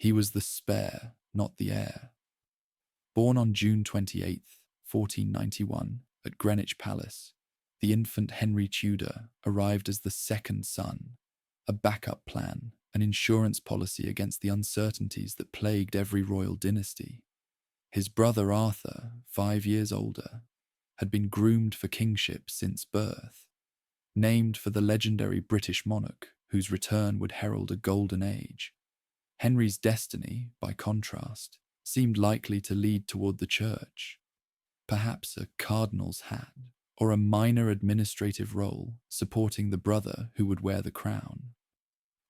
He was the spare, not the heir. Born on June 28, 1491, at Greenwich Palace, the infant Henry Tudor arrived as the second son, a backup plan, an insurance policy against the uncertainties that plagued every royal dynasty. His brother Arthur, 5 years older, had been groomed for kingship since birth, named for the legendary British monarch whose return would herald a golden age. Henry's destiny, by contrast, seemed likely to lead toward the church, perhaps a cardinal's hat, or a minor administrative role supporting the brother who would wear the crown.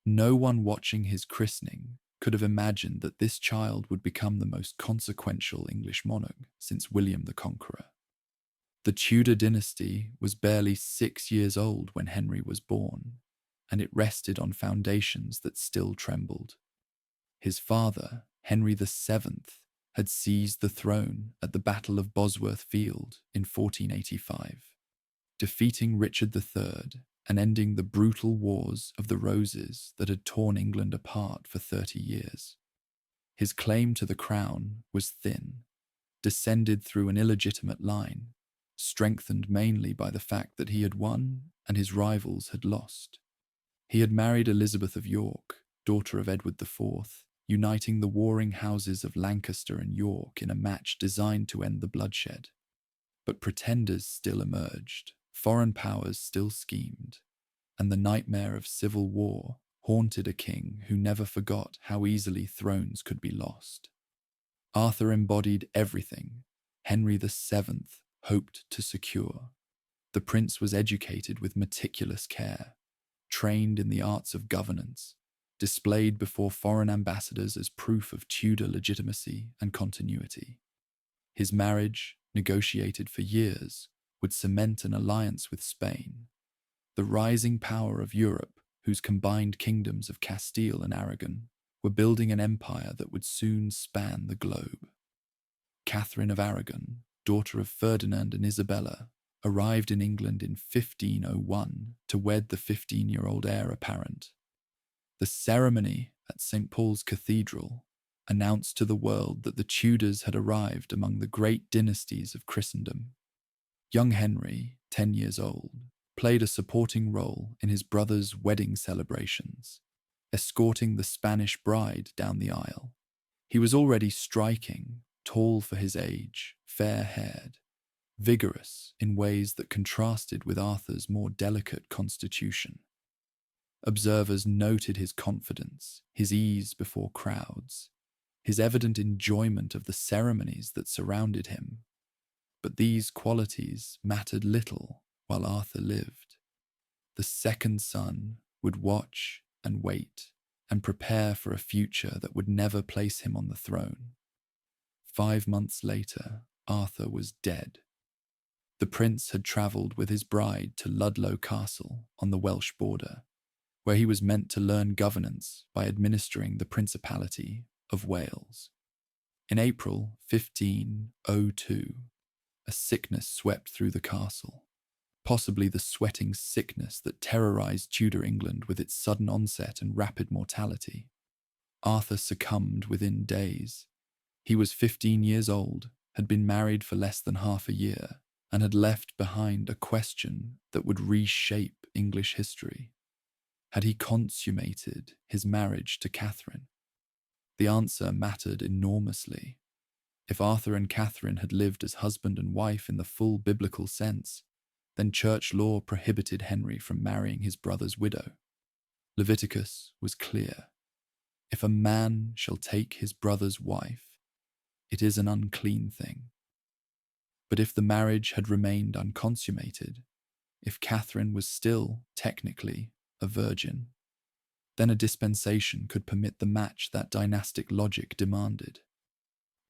No one watching his christening could have imagined that this child would become the most consequential English monarch since William the Conqueror. The Tudor dynasty was barely 6 years old when Henry was born, and it rested on foundations that still trembled. His father, Henry VII, had seized the throne at the Battle of Bosworth Field in 1485, defeating Richard III and ending the brutal Wars of the Roses that had torn England apart for 30 years. His claim to the crown was thin, descended through an illegitimate line, strengthened mainly by the fact that he had won and his rivals had lost. He had married Elizabeth of York, daughter of Edward IV, uniting the warring houses of Lancaster and York in a match designed to end the bloodshed. But pretenders still emerged, foreign powers still schemed, and the nightmare of civil war haunted a king who never forgot how easily thrones could be lost. Arthur embodied everything Henry VII hoped to secure. The prince was educated with meticulous care, trained in the arts of governance, displayed before foreign ambassadors as proof of Tudor legitimacy and continuity. His marriage, negotiated for years, would cement an alliance with Spain, the rising power of Europe, whose combined kingdoms of Castile and Aragon were building an empire that would soon span the globe. Catherine of Aragon, daughter of Ferdinand and Isabella, arrived in England in 1501 to wed the 15-year-old heir apparent. The ceremony at St. Paul's Cathedral announced to the world that the Tudors had arrived among the great dynasties of Christendom. Young Henry, 10 years old, played a supporting role in his brother's wedding celebrations, escorting the Spanish bride down the aisle. He was already striking, tall for his age, fair-haired, vigorous in ways that contrasted with Arthur's more delicate constitution. Observers noted his confidence, his ease before crowds, his evident enjoyment of the ceremonies that surrounded him. But these qualities mattered little while Arthur lived. The second son would watch and wait and prepare for a future that would never place him on the throne. 5 months later, Arthur was dead. The prince had travelled with his bride to Ludlow Castle on the Welsh border, where he was meant to learn governance by administering the Principality of Wales. In April 1502, a sickness swept through the castle, possibly the sweating sickness that terrorized Tudor England with its sudden onset and rapid mortality. Arthur succumbed within days. He was 15 years old, had been married for less than half a year, and had left behind a question that would reshape English history. Had he consummated his marriage to Catherine? The answer mattered enormously. If Arthur and Catherine had lived as husband and wife in the full biblical sense, then church law prohibited Henry from marrying his brother's widow. Leviticus was clear. If a man shall take his brother's wife, it is an unclean thing. But if the marriage had remained unconsummated, if Catherine was still, technically, a virgin, then a dispensation could permit the match that dynastic logic demanded.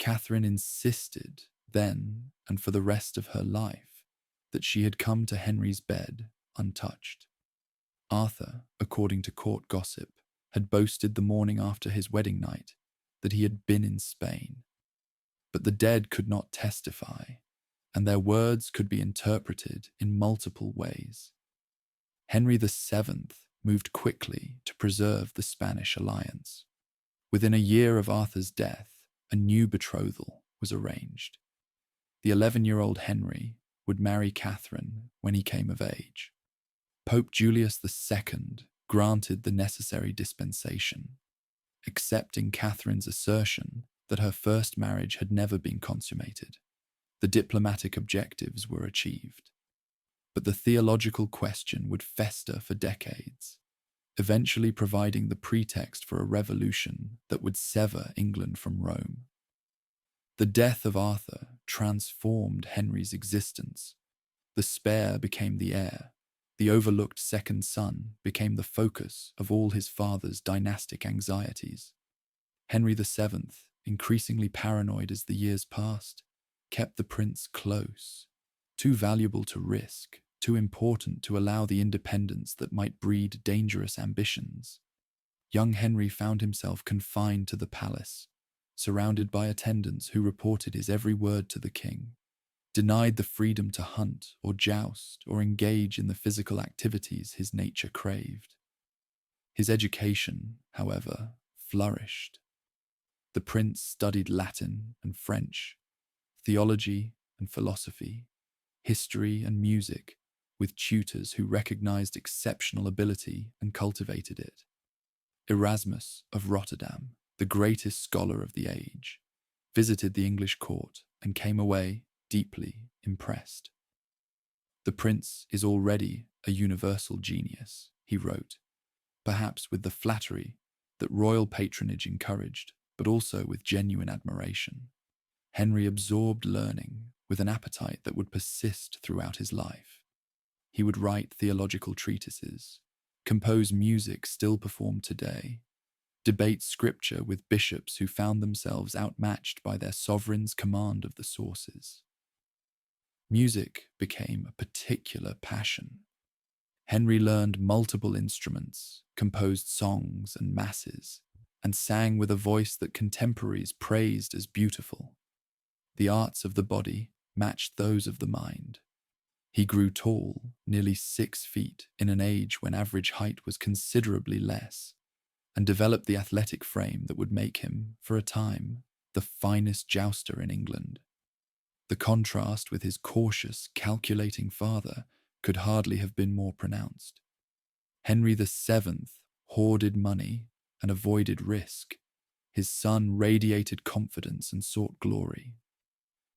Catherine insisted, then and for the rest of her life, that she had come to Henry's bed untouched. Arthur, according to court gossip, had boasted the morning after his wedding night that he had been in Spain. But the dead could not testify, and their words could be interpreted in multiple ways. Henry VII moved quickly to preserve the Spanish alliance. Within a year of Arthur's death, a new betrothal was arranged. The 11-year-old Henry would marry Catherine when he came of age. Pope Julius II granted the necessary dispensation, accepting Catherine's assertion that her first marriage had never been consummated. The diplomatic objectives were achieved. But the theological question would fester for decades, eventually providing the pretext for a revolution that would sever England from Rome. The death of Arthur transformed Henry's existence. The spare became the heir. The overlooked second son became the focus of all his father's dynastic anxieties. Henry VII, increasingly paranoid as the years passed, kept the prince close, too valuable to risk, too important to allow the independence that might breed dangerous ambitions. Young Henry found himself confined to the palace, surrounded by attendants who reported his every word to the king, denied the freedom to hunt or joust or engage in the physical activities his nature craved. His education, however, flourished. The prince studied Latin and French, theology and philosophy, history and music, with tutors who recognized exceptional ability and cultivated it. Erasmus of Rotterdam, the greatest scholar of the age, visited the English court and came away deeply impressed. "The prince is already a universal genius," he wrote, perhaps with the flattery that royal patronage encouraged, but also with genuine admiration. Henry absorbed learning with an appetite that would persist throughout his life. He would write theological treatises, compose music still performed today, debate scripture with bishops who found themselves outmatched by their sovereign's command of the sources. Music became a particular passion. Henry learned multiple instruments, composed songs and masses, and sang with a voice that contemporaries praised as beautiful. The arts of the body matched those of the mind. He grew tall, nearly 6 feet, in an age when average height was considerably less, and developed the athletic frame that would make him, for a time, the finest jouster in England. The contrast with his cautious, calculating father could hardly have been more pronounced. Henry VII hoarded money and avoided risk. His son radiated confidence and sought glory.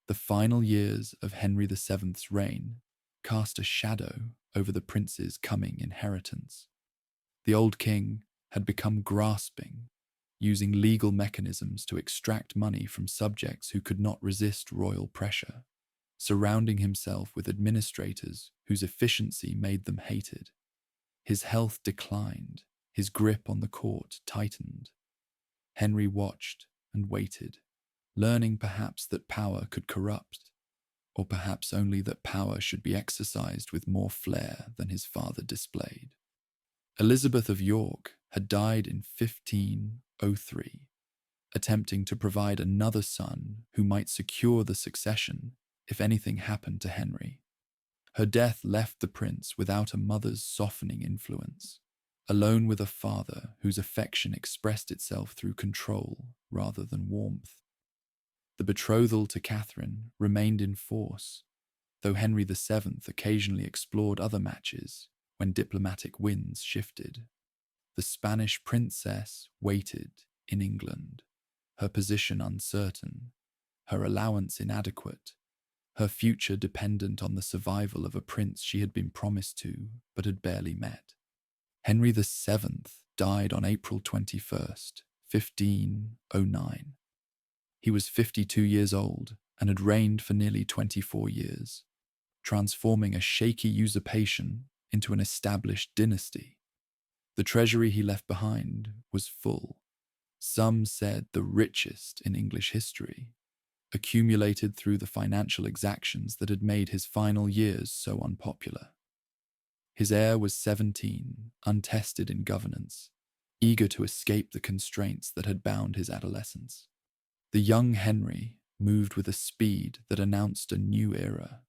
The final years of Henry VII's reign cast a shadow over the prince's coming inheritance. The old king had become grasping, using legal mechanisms to extract money from subjects who could not resist royal pressure, surrounding himself with administrators whose efficiency made them hated. His health declined, his grip on the court tightened. Henry watched and waited, learning perhaps that power could corrupt, or perhaps only that power should be exercised with more flair than his father displayed. Elizabeth of York had died in 1503, attempting to provide another son who might secure the succession if anything happened to Henry. Her death left the prince without a mother's softening influence, alone with a father whose affection expressed itself through control rather than warmth. The betrothal to Catherine remained in force, though Henry VII occasionally explored other matches when diplomatic winds shifted. The Spanish princess waited in England, her position uncertain, her allowance inadequate, her future dependent on the survival of a prince she had been promised to but had barely met. Henry VII died on April 21st, 1509. He was 52 years old and had reigned for nearly 24 years, transforming a shaky usurpation into an established dynasty. The treasury he left behind was full, some said the richest in English history, accumulated through the financial exactions that had made his final years so unpopular. His heir was 17, untested in governance, eager to escape the constraints that had bound his adolescence. The young Henry moved with a speed that announced a new era.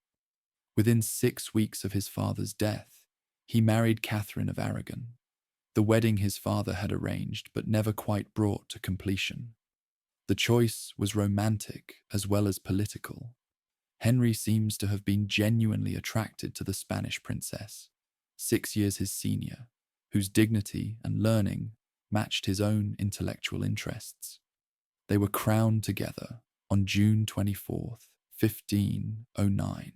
Within 6 weeks of his father's death, he married Catherine of Aragon, the wedding his father had arranged but never quite brought to completion. The choice was romantic as well as political. Henry seems to have been genuinely attracted to the Spanish princess, 6 years his senior, whose dignity and learning matched his own intellectual interests. They were crowned together on June 24th, 1509,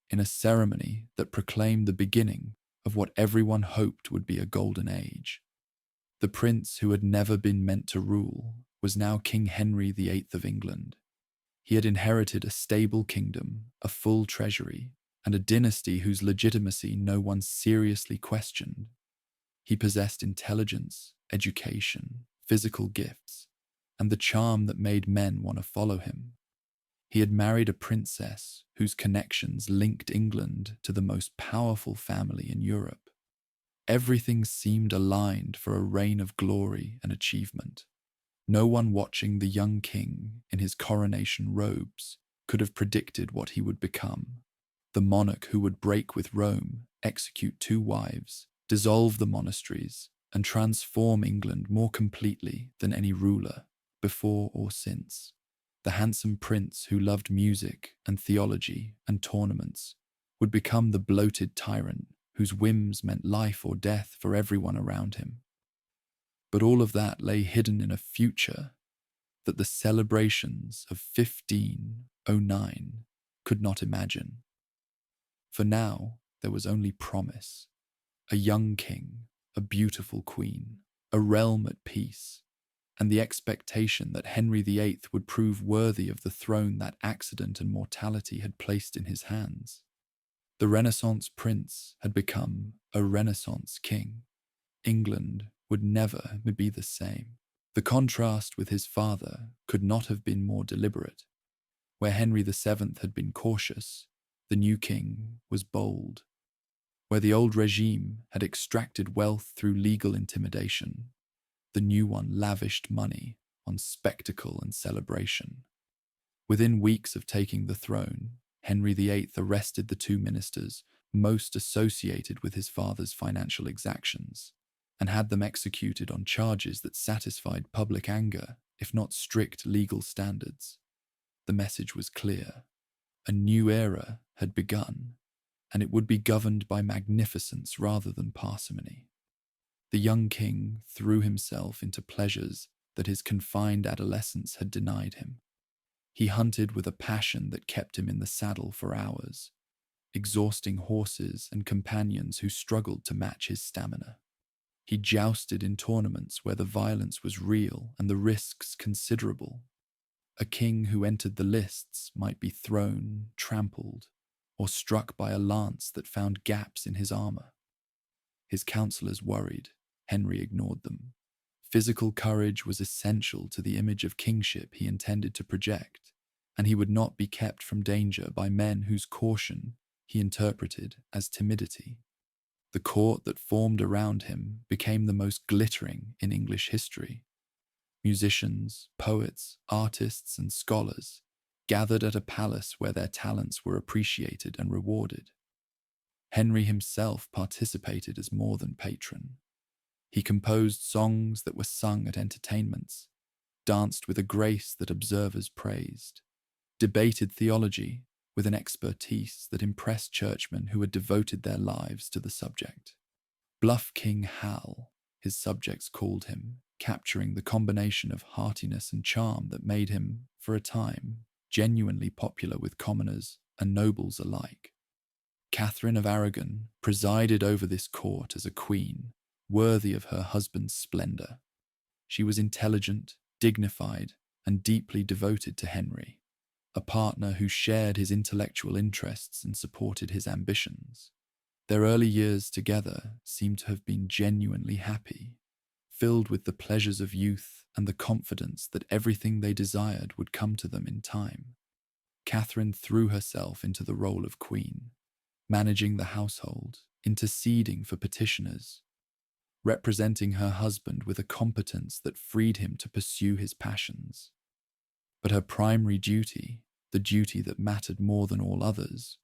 in a ceremony that proclaimed the beginning of what everyone hoped would be a golden age. The prince who had never been meant to rule was now King Henry VIII of England. He had inherited a stable kingdom, a full treasury, and a dynasty whose legitimacy no one seriously questioned. He possessed intelligence, education, physical gifts, and the charm that made men want to follow him. He had married a princess whose connections linked England to the most powerful family in Europe. Everything seemed aligned for a reign of glory and achievement. No one watching the young king in his coronation robes could have predicted what he would become. The monarch who would break with Rome, execute 2 wives, dissolve the monasteries, and transform England more completely than any ruler, before or since. The handsome prince who loved music and theology and tournaments would become the bloated tyrant whose whims meant life or death for everyone around him. But all of that lay hidden in a future that the celebrations of 1509 could not imagine. For now, there was only promise. A young king, a beautiful queen, a realm at peace, and the expectation that Henry VIII would prove worthy of the throne that accident and mortality had placed in his hands. The Renaissance prince had become a Renaissance king. England would never be the same. The contrast with his father could not have been more deliberate. Where Henry VII had been cautious, the new king was bold. Where the old regime had extracted wealth through legal intimidation, the new one lavished money on spectacle and celebration. Within weeks of taking the throne, Henry VIII arrested the 2 ministers most associated with his father's financial exactions, and had them executed on charges that satisfied public anger, if not strict legal standards. The message was clear. A new era had begun, and it would be governed by magnificence rather than parsimony. The young king threw himself into pleasures that his confined adolescence had denied him. He hunted with a passion that kept him in the saddle for hours, exhausting horses and companions who struggled to match his stamina. He jousted in tournaments where the violence was real and the risks considerable. A king who entered the lists might be thrown, trampled, or struck by a lance that found gaps in his armor. His counselors worried. Henry ignored them. Physical courage was essential to the image of kingship he intended to project, and he would not be kept from danger by men whose caution he interpreted as timidity. The court that formed around him became the most glittering in English history. Musicians, poets, artists, and scholars gathered at a palace where their talents were appreciated and rewarded. Henry himself participated as more than patron. He composed songs that were sung at entertainments, danced with a grace that observers praised, debated theology with an expertise that impressed churchmen who had devoted their lives to the subject. Bluff King Hal, his subjects called him, capturing the combination of heartiness and charm that made him, for a time, genuinely popular with commoners and nobles alike. Catherine of Aragon presided over this court as a queen, worthy of her husband's splendor. She was intelligent, dignified, and deeply devoted to Henry, a partner who shared his intellectual interests and supported his ambitions. Their early years together seemed to have been genuinely happy, filled with the pleasures of youth and the confidence that everything they desired would come to them in time. Catherine threw herself into the role of queen, managing the household, interceding for petitioners, representing her husband with a competence that freed him to pursue his passions. But her primary duty, the duty that mattered more than all others,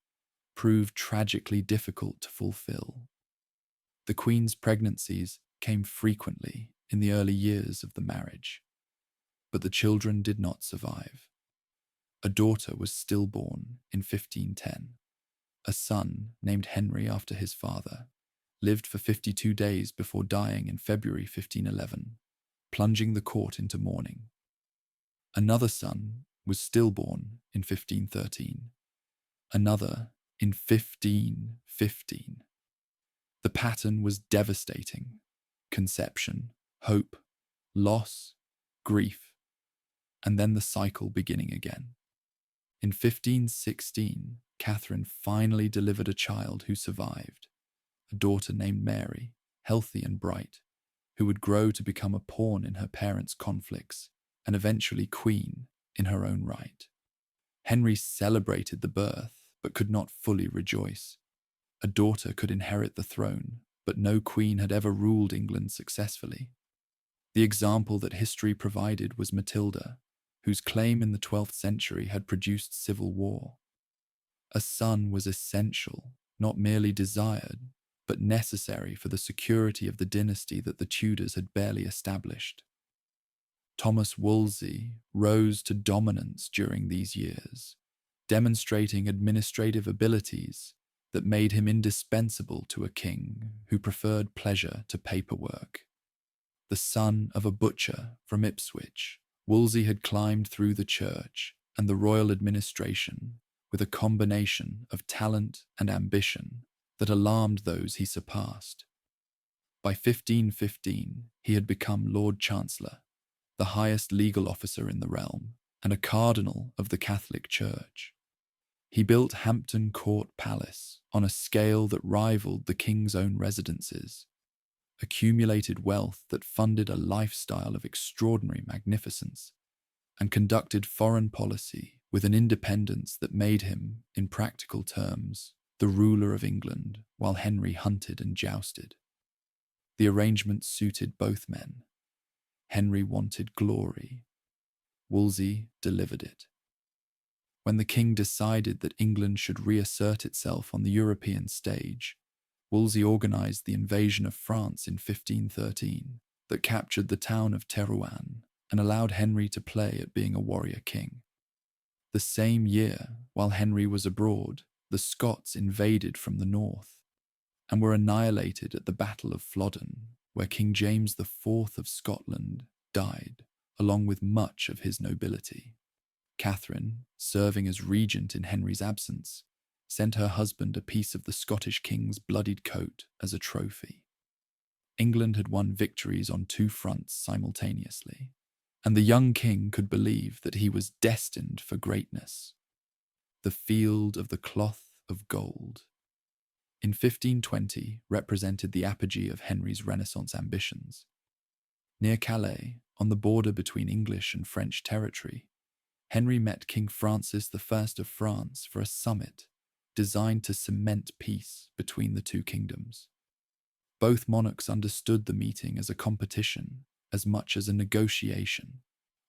proved tragically difficult to fulfill. The Queen's pregnancies came frequently in the early years of the marriage, but the children did not survive. A daughter was stillborn in 1510. A son, named Henry after his father, lived for 52 days before dying in February 1511, plunging the court into mourning. Another son was stillborn in 1513. Another in 1515. The pattern was devastating: conception, hope, loss, grief, and then the cycle beginning again. In 1516, Catherine finally delivered a child who survived, a daughter named Mary, healthy and bright, who would grow to become a pawn in her parents' conflicts and eventually queen in her own right. Henry celebrated the birth, but could not fully rejoice. A daughter could inherit the throne, but no queen had ever ruled England successfully. The example that history provided was Matilda, whose claim in the 12th century had produced civil war. A son was essential, not merely desired, but necessary for the security of the dynasty that the Tudors had barely established. Thomas Wolsey rose to dominance during these years, demonstrating administrative abilities that made him indispensable to a king who preferred pleasure to paperwork. The son of a butcher from Ipswich, Wolsey had climbed through the church and the royal administration with a combination of talent and ambition that alarmed those he surpassed. By 1515, he had become Lord Chancellor, the highest legal officer in the realm, and a cardinal of the Catholic Church. He built Hampton Court Palace on a scale that rivaled the king's own residences, accumulated wealth that funded a lifestyle of extraordinary magnificence, and conducted foreign policy with an independence that made him, in practical terms, the ruler of England while Henry hunted and jousted. The arrangement suited both men. Henry wanted glory. Wolsey delivered it. When the king decided that England should reassert itself on the European stage, Wolsey organized the invasion of France in 1513 that captured the town of Terouanne and allowed Henry to play at being a warrior king. The same year, while Henry was abroad, the Scots invaded from the north and were annihilated at the Battle of Flodden, where King James IV of Scotland died, along with much of his nobility. Catherine, serving as regent in Henry's absence, sent her husband a piece of the Scottish king's bloodied coat as a trophy. England had won victories on two fronts simultaneously, and the young king could believe that he was destined for greatness. The field of the cloth of gold. In 1520 represented the apogee of Henry's Renaissance ambitions. Near Calais, on the border between English and French territory, Henry met King Francis I of France for a summit designed to cement peace between the two kingdoms. Both monarchs understood the meeting as a competition as much as a negotiation,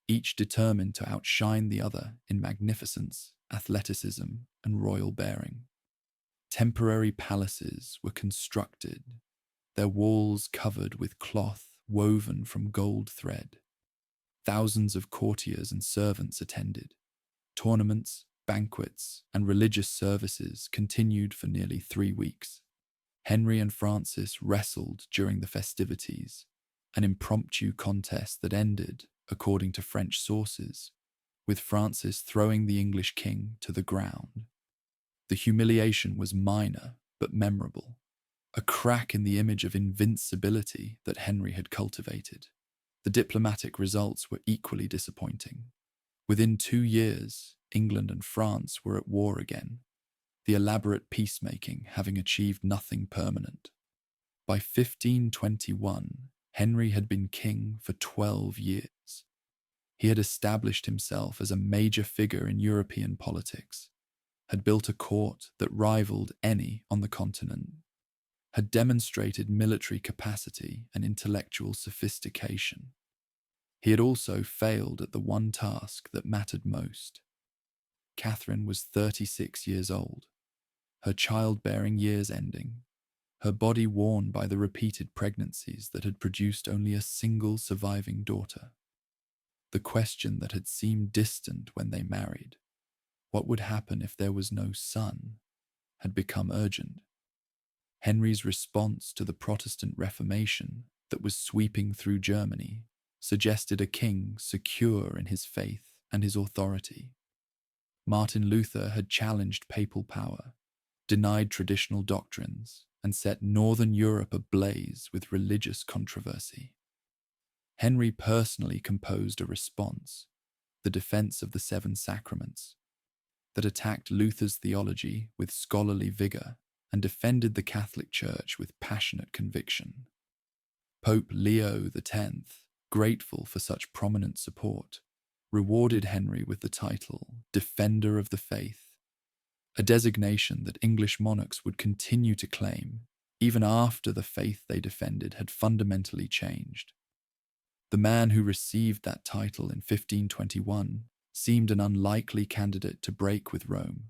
each determined to outshine the other in magnificence, athleticism, and royal bearing. Temporary palaces were constructed, their walls covered with cloth woven from gold thread. Thousands of courtiers and servants attended. Tournaments, banquets, and religious services continued for nearly 3 weeks. Henry and Francis wrestled during the festivities, an impromptu contest that ended, according to French sources, with Francis throwing the English king to the ground. The humiliation was minor but memorable, a crack in the image of invincibility that Henry had cultivated. The diplomatic results were equally disappointing. Within 2 years, England and France were at war again, the elaborate peacemaking having achieved nothing permanent. By 1521, Henry had been king for 12 years. He had established himself as a major figure in European politics, had built a court that rivaled any on the continent, had demonstrated military capacity and intellectual sophistication. He had also failed at the one task that mattered most. Catherine was 36 years old, her childbearing years ending, her body worn by the repeated pregnancies that had produced only a single surviving daughter. The question that had seemed distant when they married, what would happen if there was no son, had become urgent. Henry's response to the Protestant Reformation that was sweeping through Germany suggested a king secure in his faith and his authority. Martin Luther had challenged papal power, denied traditional doctrines, and set Northern Europe ablaze with religious controversy. Henry personally composed a response, the Defense of the Seven Sacraments, that attacked Luther's theology with scholarly vigor and defended the Catholic Church with passionate conviction. Pope Leo X, grateful for such prominent support, rewarded Henry with the title Defender of the Faith, a designation that English monarchs would continue to claim even after the faith they defended had fundamentally changed. The man who received that title in 1521 seemed an unlikely candidate to break with Rome.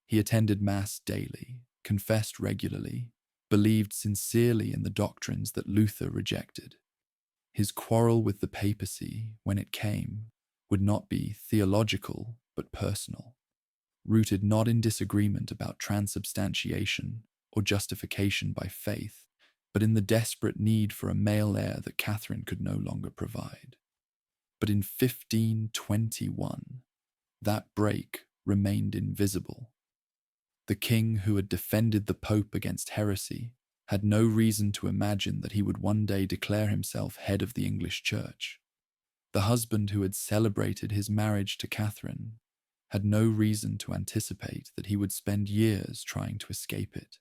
He attended Mass daily, confessed regularly, believed sincerely in the doctrines that Luther rejected. His quarrel with the papacy, when it came, would not be theological but personal, rooted not in disagreement about transubstantiation or justification by faith, but in the desperate need for a male heir that Catherine could no longer provide. But in 1521, that break remained invisible. The king who had defended the Pope against heresy had no reason to imagine that he would one day declare himself head of the English Church. The husband who had celebrated his marriage to Catherine had no reason to anticipate that he would spend years trying to escape it.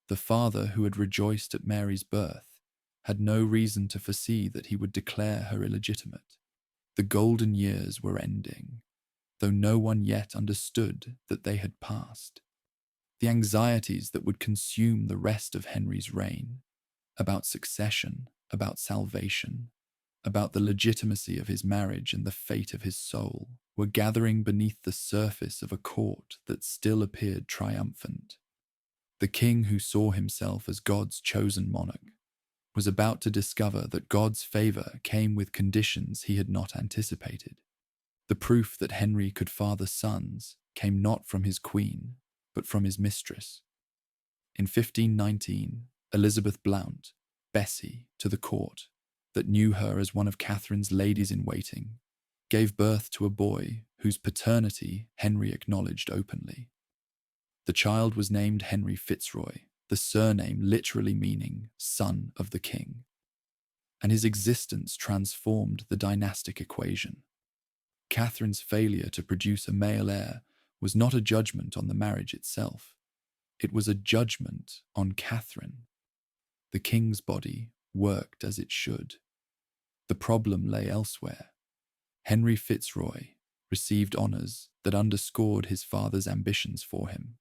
The father who had rejoiced at Mary's birth had no reason to foresee that he would declare her illegitimate. The golden years were ending, though no one yet understood that they had passed. The anxieties that would consume the rest of Henry's reign, about succession, about salvation, about the legitimacy of his marriage and the fate of his soul, were gathering beneath the surface of a court that still appeared triumphant. The king who saw himself as God's chosen monarch was about to discover that God's favor came with conditions he had not anticipated. The proof that Henry could father sons came not from his queen, but from his mistress. In 1519, Elizabeth Blount, Bessie, to the court, that knew her as one of Catherine's ladies-in-waiting, gave birth to a boy whose paternity Henry acknowledged openly. The child was named Henry Fitzroy, the surname literally meaning son of the king, and his existence transformed the dynastic equation. Catherine's failure to produce a male heir was not a judgment on the marriage itself. It was a judgment on Catherine. The king's body worked as it should. The problem lay elsewhere. Henry Fitzroy received honours that underscored his father's ambitions for him.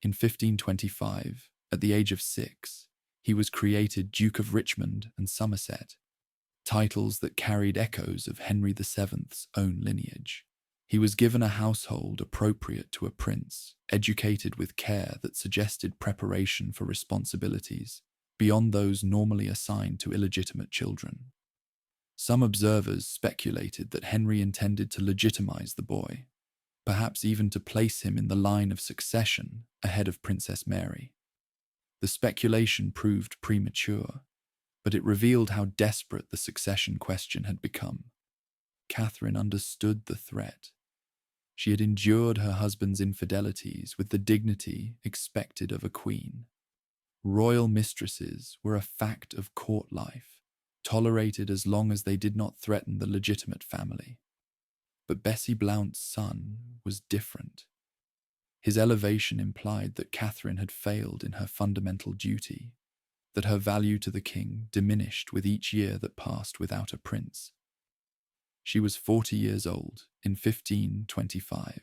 In 1525, at the age of 6, he was created Duke of Richmond and Somerset, titles that carried echoes of Henry VII's own lineage. He was given a household appropriate to a prince, educated with care that suggested preparation for responsibilities beyond those normally assigned to illegitimate children. Some observers speculated that Henry intended to legitimize the boy, perhaps even to place him in the line of succession ahead of Princess Mary. The speculation proved premature, but it revealed how desperate the succession question had become. Catherine understood the threat. She had endured her husband's infidelities with the dignity expected of a queen. Royal mistresses were a fact of court life, tolerated as long as they did not threaten the legitimate family. But Bessie Blount's son was different. His elevation implied that Catherine had failed in her fundamental duty, that her value to the king diminished with each year that passed without a prince. She was 40 years old in 1525,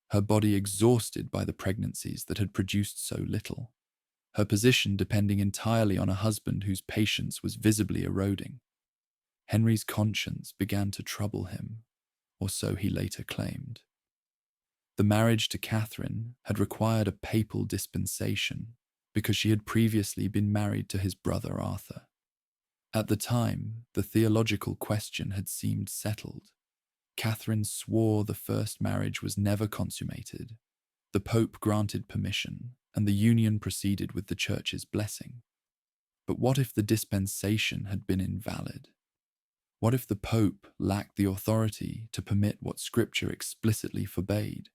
her body exhausted by the pregnancies that had produced so little, her position depending entirely on a husband whose patience was visibly eroding. Henry's conscience began to trouble him, or so he later claimed. The marriage to Catherine had required a papal dispensation, because she had previously been married to his brother Arthur. At the time, the theological question had seemed settled. Catherine swore the first marriage was never consummated. The Pope granted permission, and the union proceeded with the Church's blessing. But what if the dispensation had been invalid? What if the Pope lacked the authority to permit what Scripture explicitly forbade?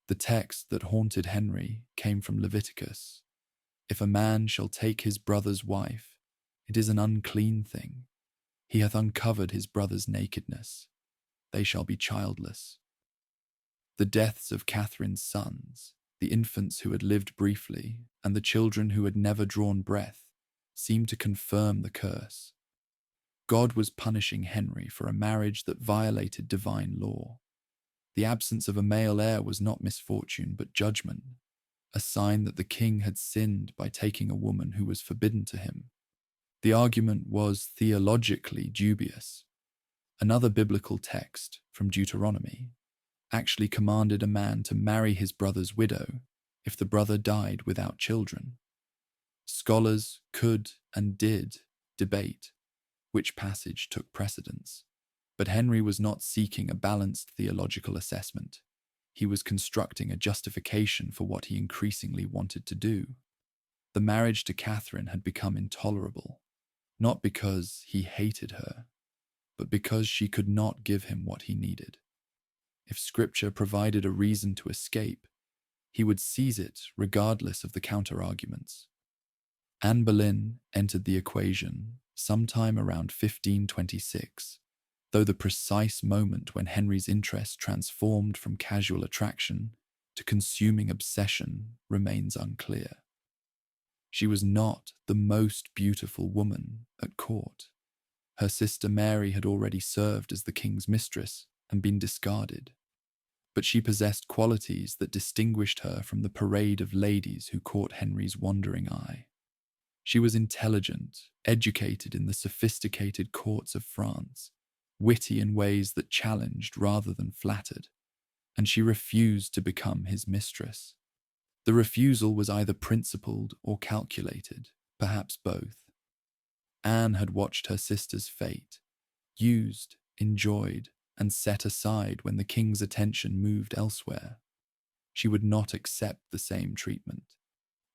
The text that haunted Henry came from Leviticus. If a man shall take his brother's wife, it is an unclean thing. He hath uncovered his brother's nakedness. They shall be childless. The deaths of Catherine's sons, the infants who had lived briefly, and the children who had never drawn breath, seemed to confirm the curse. God was punishing Henry for a marriage that violated divine law. The absence of a male heir was not misfortune but judgment, a sign that the king had sinned by taking a woman who was forbidden to him. The argument was theologically dubious. Another biblical text, from Deuteronomy, actually commanded a man to marry his brother's widow if the brother died without children. Scholars could and did debate which passage took precedence, but Henry was not seeking a balanced theological assessment. He was constructing a justification for what he increasingly wanted to do. The marriage to Catherine had become intolerable, not because he hated her, but because she could not give him what he needed. If Scripture provided a reason to escape, he would seize it regardless of the counter-arguments. Anne Boleyn entered the equation sometime around 1526, though the precise moment when Henry's interest transformed from casual attraction to consuming obsession remains unclear. She was not the most beautiful woman at court. Her sister Mary had already served as the king's mistress and been discarded, but she possessed qualities that distinguished her from the parade of ladies who caught Henry's wandering eye. She was intelligent, educated in the sophisticated courts of France, witty in ways that challenged rather than flattered, and she refused to become his mistress. The refusal was either principled or calculated, perhaps both. Anne had watched her sister's fate, used, enjoyed, and set aside when the king's attention moved elsewhere. She would not accept the same treatment.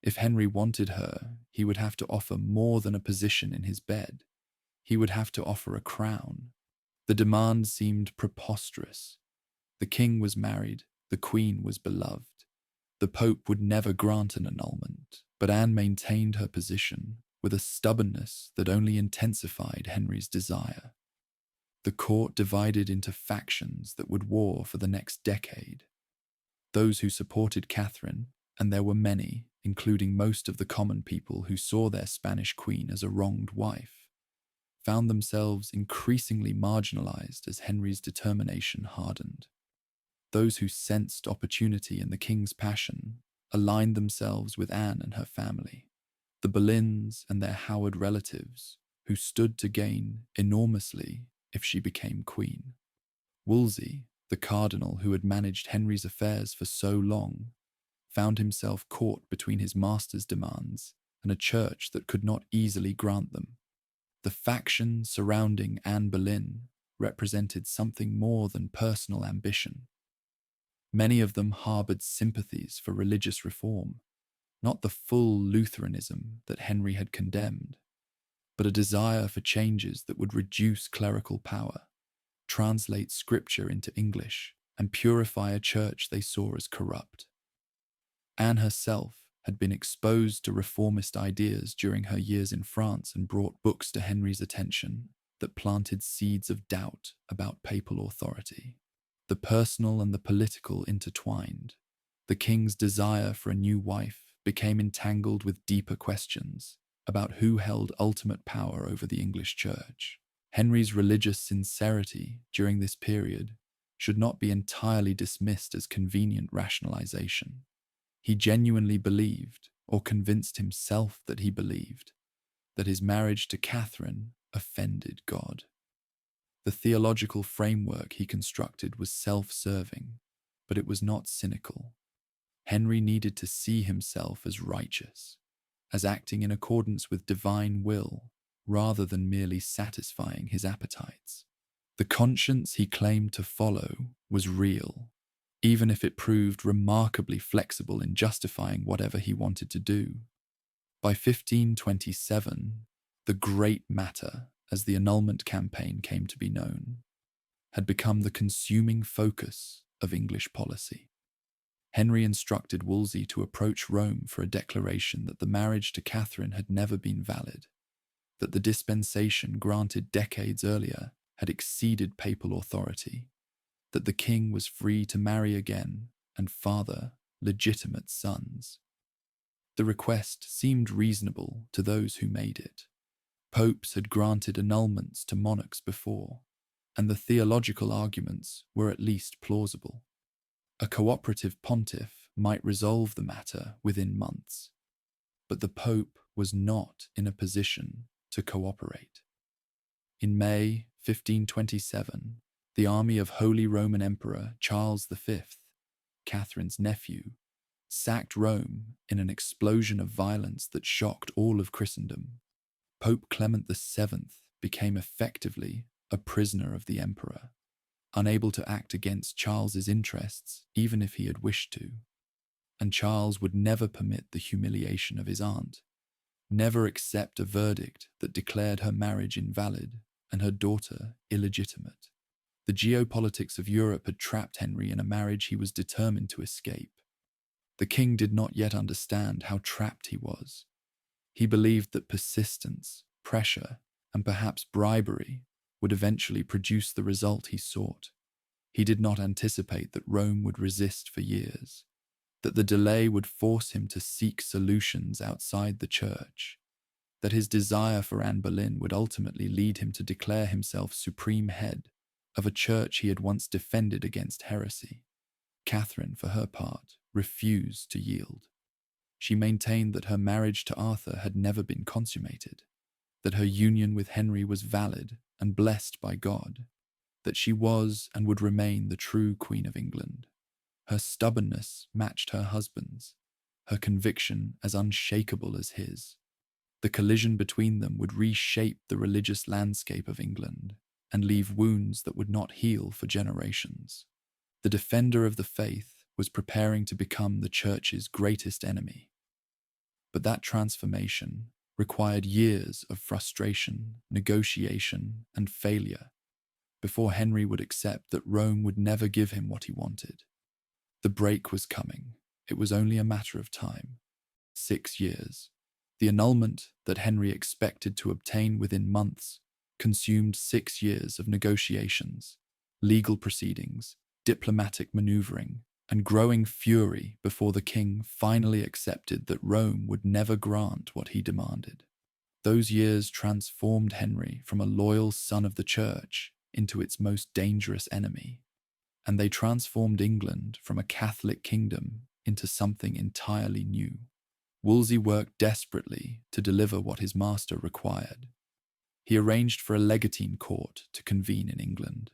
If Henry wanted her, he would have to offer more than a position in his bed. He would have to offer a crown. The demand seemed preposterous. The king was married, the queen was beloved. The Pope would never grant an annulment, but Anne maintained her position with a stubbornness that only intensified Henry's desire. The court divided into factions that would war for the next decade. Those who supported Catherine, and there were many, including most of the common people who saw their Spanish queen as a wronged wife, found themselves increasingly marginalized as Henry's determination hardened. Those who sensed opportunity in the king's passion aligned themselves with Anne and her family, the Boleyns and their Howard relatives, who stood to gain enormously if she became queen. Wolsey, the cardinal who had managed Henry's affairs for so long, found himself caught between his master's demands and a church that could not easily grant them. The faction surrounding Anne Boleyn represented something more than personal ambition. Many of them harbored sympathies for religious reform, not the full Lutheranism that Henry had condemned, but a desire for changes that would reduce clerical power, translate Scripture into English, and purify a church they saw as corrupt. Anne herself had been exposed to reformist ideas during her years in France and brought books to Henry's attention that planted seeds of doubt about papal authority. The personal and the political intertwined. The king's desire for a new wife became entangled with deeper questions about who held ultimate power over the English church. Henry's religious sincerity during this period should not be entirely dismissed as convenient rationalization. He genuinely believed, or convinced himself that he believed, that his marriage to Catherine offended God. The theological framework he constructed was self-serving, but it was not cynical. Henry needed to see himself as righteous. as acting in accordance with divine will rather than merely satisfying his appetites. The conscience he claimed to follow was real, even if it proved remarkably flexible in justifying whatever he wanted to do. By 1527, the Great Matter, as the annulment campaign came to be known, had become the consuming focus of English policy. Henry instructed Wolsey to approach Rome for a declaration that the marriage to Catherine had never been valid, that the dispensation granted decades earlier had exceeded papal authority, that the king was free to marry again and father legitimate sons. The request seemed reasonable to those who made it. Popes had granted annulments to monarchs before, and the theological arguments were at least plausible. A cooperative pontiff might resolve the matter within months, but the Pope was not in a position to cooperate. In May 1527, the army of Holy Roman Emperor Charles V, Catherine's nephew, sacked Rome in an explosion of violence that shocked all of Christendom. Pope Clement VII became effectively a prisoner of the emperor, unable to act against Charles's interests even if he had wished to. And Charles would never permit the humiliation of his aunt, never accept a verdict that declared her marriage invalid and her daughter illegitimate. The geopolitics of Europe had trapped Henry in a marriage he was determined to escape. The king did not yet understand how trapped he was. He believed that persistence, pressure, and perhaps bribery would eventually produce the result he sought. He did not anticipate that Rome would resist for years, that the delay would force him to seek solutions outside the church, that his desire for Anne Boleyn would ultimately lead him to declare himself supreme head of a church he had once defended against heresy. Catherine, for her part, refused to yield. She maintained that her marriage to Arthur had never been consummated, that her union with Henry was valid and blessed by God, that she was and would remain the true Queen of England. Her stubbornness matched her husband's, her conviction as unshakable as his. The collision between them would reshape the religious landscape of England and leave wounds that would not heal for generations. The defender of the faith was preparing to become the church's greatest enemy. But that transformation required years of frustration, negotiation, and failure before Henry would accept that Rome would never give him what he wanted. The break was coming. It was only a matter of time. 6 years. The annulment that Henry expected to obtain within months consumed 6 years of negotiations, legal proceedings, diplomatic maneuvering, and growing fury before the king finally accepted that Rome would never grant what he demanded. Those years transformed Henry from a loyal son of the church into its most dangerous enemy, and they transformed England from a Catholic kingdom into something entirely new. Wolsey worked desperately to deliver what his master required. He arranged for a legatine court to convene in England,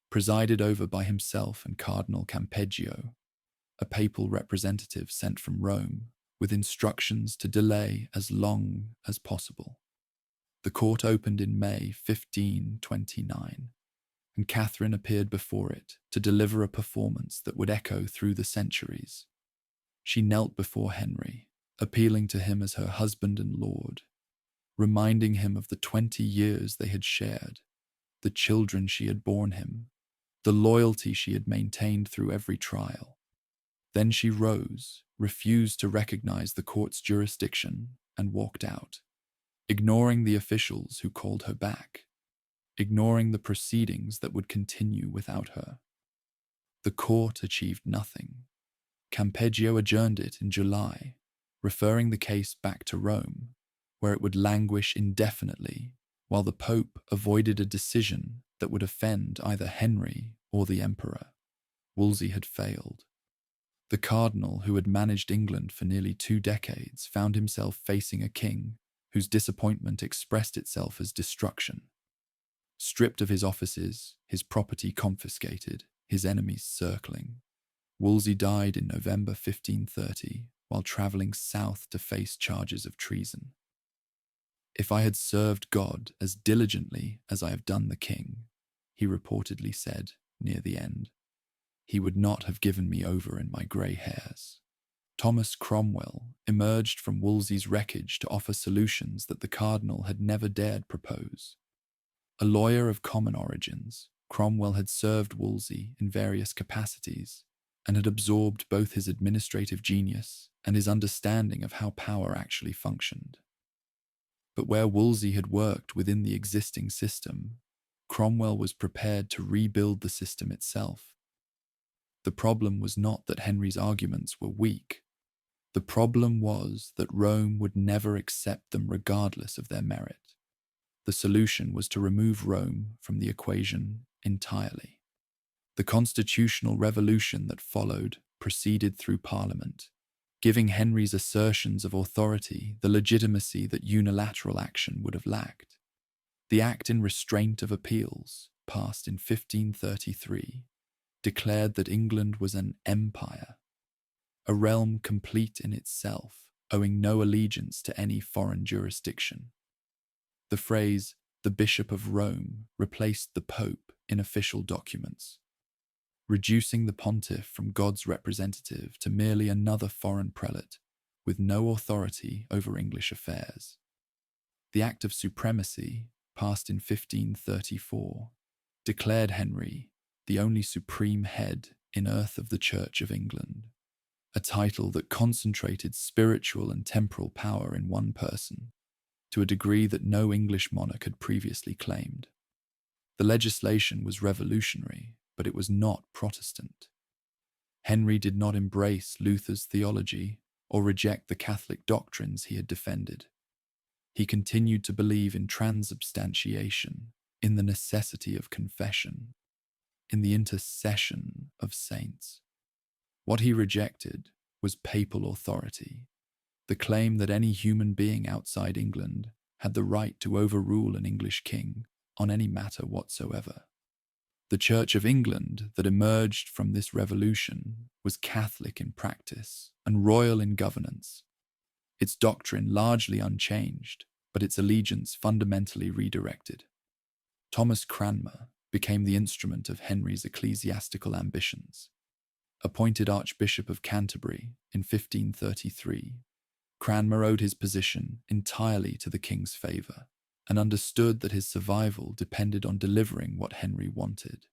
presided over by himself and Cardinal Campeggio, a papal representative sent from Rome, with instructions to delay as long as possible. The court opened in May 1529, and Catherine appeared before it to deliver a performance that would echo through the centuries. She knelt before Henry, appealing to him as her husband and lord, reminding him of the 20 years they had shared, the children she had borne him, the loyalty she had maintained through every trial. Then she rose, refused to recognize the court's jurisdiction, and walked out, ignoring the officials who called her back, ignoring the proceedings that would continue without her. The court achieved nothing. Campeggio adjourned it in July, referring the case back to Rome, where it would languish indefinitely while the Pope avoided a decision that would offend either Henry or the Emperor. Wolsey had failed. The cardinal who had managed England for nearly 2 decades found himself facing a king whose disappointment expressed itself as destruction. Stripped of his offices, his property confiscated, his enemies circling, Wolsey died in November 1530 while travelling south to face charges of treason. "If I had served God as diligently as I have done the king," he reportedly said near the end, "he would not have given me over in my grey hairs." Thomas Cromwell emerged from Wolsey's wreckage to offer solutions that the cardinal had never dared propose. A lawyer of common origins, Cromwell had served Wolsey in various capacities and had absorbed both his administrative genius and his understanding of how power actually functioned. But where Wolsey had worked within the existing system, Cromwell was prepared to rebuild the system itself. The problem was not that Henry's arguments were weak. The problem was that Rome would never accept them regardless of their merit. The solution was to remove Rome from the equation entirely. The constitutional revolution that followed proceeded through Parliament, giving Henry's assertions of authority the legitimacy that unilateral action would have lacked. The Act in Restraint of Appeals, passed in 1533, declared that England was an empire, a realm complete in itself, owing no allegiance to any foreign jurisdiction. The phrase, "the Bishop of Rome," replaced the Pope in official documents, reducing the pontiff from God's representative to merely another foreign prelate with no authority over English affairs. The Act of Supremacy, passed in 1534, declared Henry the only supreme head in earth of the Church of England, a title that concentrated spiritual and temporal power in one person, to a degree that no English monarch had previously claimed. The legislation was revolutionary, but it was not Protestant. Henry did not embrace Luther's theology or reject the Catholic doctrines he had defended. He continued to believe in transubstantiation, in the necessity of confession, in the intercession of saints. What he rejected was papal authority, the claim that any human being outside England had the right to overrule an English king on any matter whatsoever. The Church of England that emerged from this revolution was Catholic in practice and royal in governance, its doctrine largely unchanged, but its allegiance fundamentally redirected. Thomas Cranmer became the instrument of Henry's ecclesiastical ambitions. Appointed Archbishop of Canterbury in 1533, Cranmer owed his position entirely to the king's favour and understood that his survival depended on delivering what Henry wanted.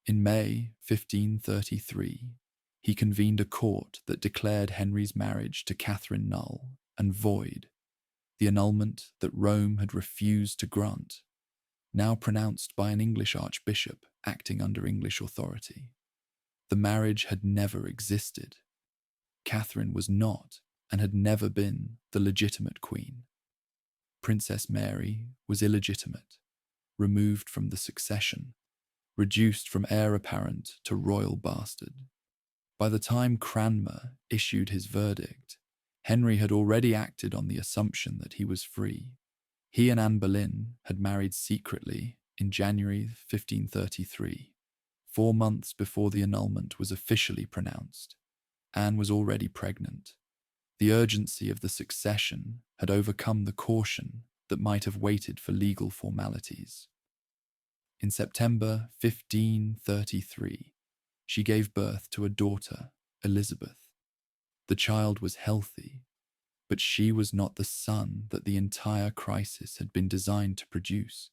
In May 1533, he convened a court that declared Henry's marriage to Catherine null and void, the annulment that Rome had refused to grant, now pronounced by an English archbishop acting under English authority. The marriage had never existed. Catherine was not and had never been the legitimate queen. Princess Mary was illegitimate, removed from the succession, reduced from heir apparent to royal bastard. By the time Cranmer issued his verdict, Henry had already acted on the assumption that he was free. He and Anne Boleyn had married secretly in January 1533, 4 months before the annulment was officially pronounced. Anne was already pregnant. The urgency of the succession had overcome the caution that might have waited for legal formalities. In September 1533, she gave birth to a daughter, Elizabeth. The child was healthy, but she was not the son that the entire crisis had been designed to produce.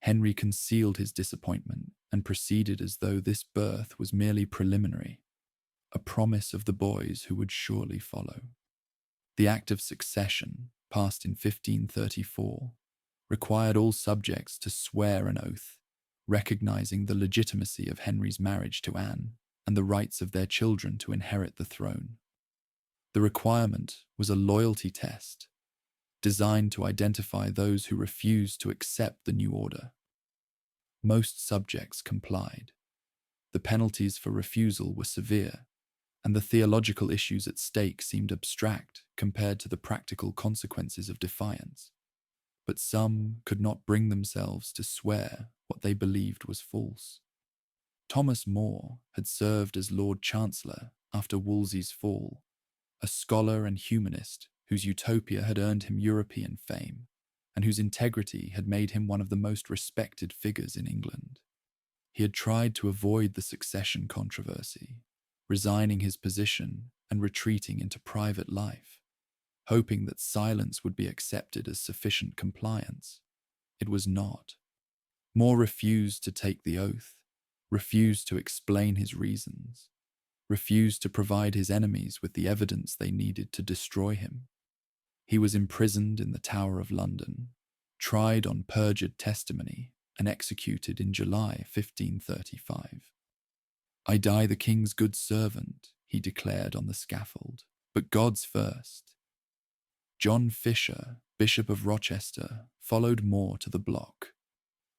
Henry concealed his disappointment and proceeded as though this birth was merely preliminary, a promise of the boys who would surely follow. The Act of Succession, passed in 1534, required all subjects to swear an oath, recognizing the legitimacy of Henry's marriage to Anne and the rights of their children to inherit the throne. The requirement was a loyalty test, designed to identify those who refused to accept the new order. Most subjects complied. The penalties for refusal were severe, and the theological issues at stake seemed abstract compared to the practical consequences of defiance. But some could not bring themselves to swear what they believed was false. Thomas More had served as Lord Chancellor after Wolsey's fall, a scholar and humanist whose utopia had earned him European fame, and whose integrity had made him one of the most respected figures in England. He had tried to avoid the succession controversy, resigning his position and retreating into private life, hoping that silence would be accepted as sufficient compliance. It was not. More refused to take the oath, refused to explain his reasons, refused to provide his enemies with the evidence they needed to destroy him. He was imprisoned in the Tower of London, tried on perjured testimony, and executed in July 1535. "I die the king's good servant," he declared on the scaffold, "but God's first." John Fisher, Bishop of Rochester, followed More to the block.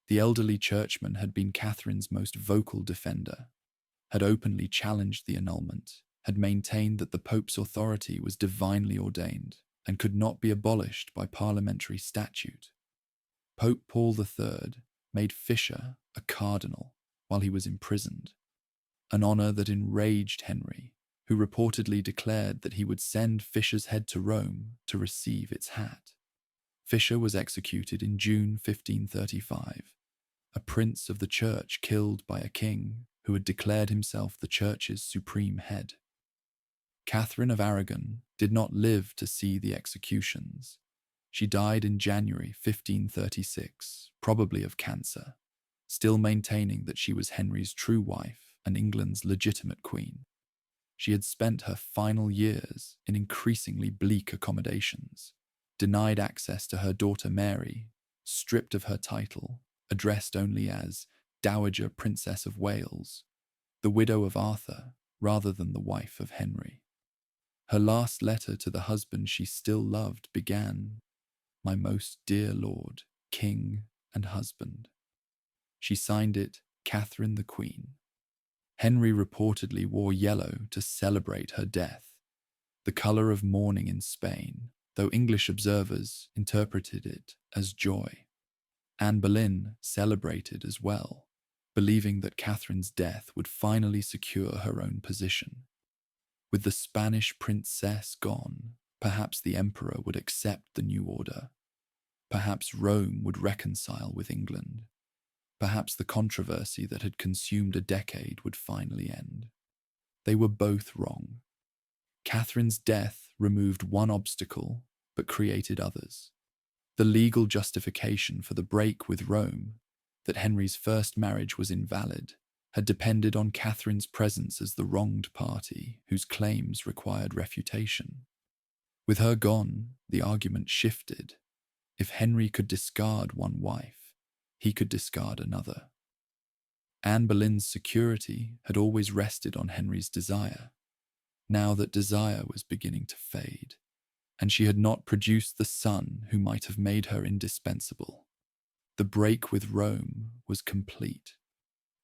The elderly churchman had been Catherine's most vocal defender, had openly challenged the annulment, had maintained that the Pope's authority was divinely ordained and could not be abolished by parliamentary statute. Pope Paul III made Fisher a cardinal while he was imprisoned, an honour that enraged Henry, who reportedly declared that he would send Fisher's head to Rome to receive its hat. Fisher was executed in June 1535, a prince of the church killed by a king who had declared himself the church's supreme head. Catherine of Aragon did not live to see the executions. She died in January 1536, probably of cancer, still maintaining that she was Henry's true wife and England's legitimate queen. She had spent her final years in increasingly bleak accommodations, denied access to her daughter Mary, stripped of her title, addressed only as Dowager Princess of Wales, the widow of Arthur rather than the wife of Henry. Her last letter to the husband she still loved began, "My most dear lord, king and husband." She signed it Catherine the Queen. Henry reportedly wore yellow to celebrate her death, the colour of mourning in Spain, though English observers interpreted it as joy. Anne Boleyn celebrated as well, believing that Catherine's death would finally secure her own position. With the Spanish princess gone, perhaps the emperor would accept the new order. Perhaps Rome would reconcile with England. Perhaps the controversy that had consumed a decade would finally end. They were both wrong. Catherine's death removed one obstacle, but created others. The legal justification for the break with Rome, that Henry's first marriage was invalid, had depended on Catherine's presence as the wronged party whose claims required refutation. With her gone, the argument shifted. If Henry could discard one wife, he could discard another. Anne Boleyn's security had always rested on Henry's desire. Now that desire was beginning to fade, and she had not produced the son who might have made her indispensable. The break with Rome was complete.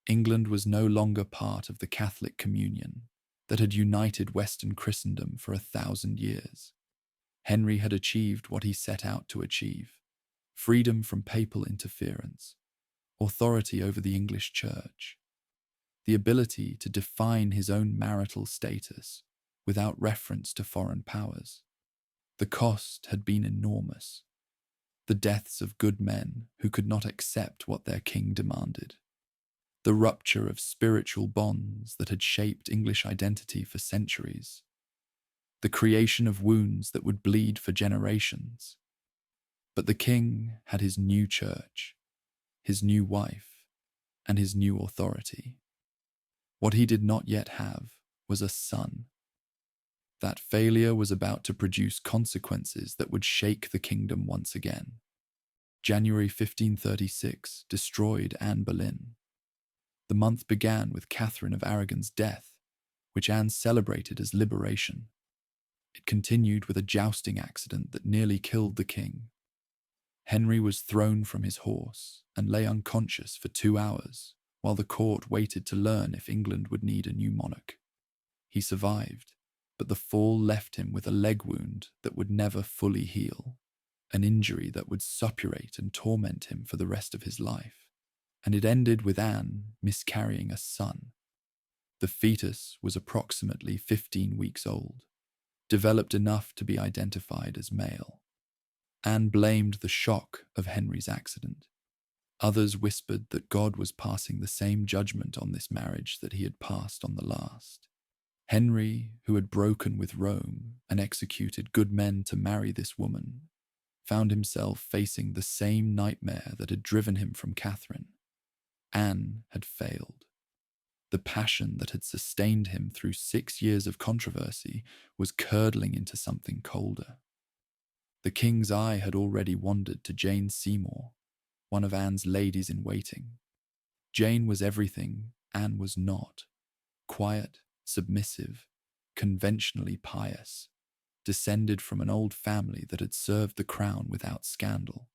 England was no longer part of the Catholic communion that had united Western Christendom for 1,000 years. Henry had achieved what he set out to achieve: freedom from papal interference, authority over the English Church, the ability to define his own marital status without reference to foreign powers. The cost had been enormous. The deaths of good men who could not accept what their king demanded. The rupture of spiritual bonds that had shaped English identity for centuries. The creation of wounds that would bleed for generations. But the king had his new church, his new wife, and his new authority. What he did not yet have was a son. That failure was about to produce consequences that would shake the kingdom once again. January 1536 destroyed Anne Boleyn. The month began with Catherine of Aragon's death, which Anne celebrated as liberation. It continued with a jousting accident that nearly killed the king. Henry was thrown from his horse and lay unconscious for 2 hours, while the court waited to learn if England would need a new monarch. He survived, but the fall left him with a leg wound that would never fully heal, an injury that would suppurate and torment him for the rest of his life. And it ended with Anne miscarrying a son. The fetus was approximately 15 weeks old. developed enough to be identified as male. Anne blamed the shock of Henry's accident. Others whispered that God was passing the same judgment on this marriage that he had passed on the last. Henry, who had broken with Rome and executed good men to marry this woman, found himself facing the same nightmare that had driven him from Catherine. Anne had failed. The passion that had sustained him through 6 years of controversy was curdling into something colder. The king's eye had already wandered to Jane Seymour, one of Anne's ladies-in-waiting. Jane was everything Anne was not: quiet, submissive, conventionally pious, descended from an old family that had served the crown without scandal.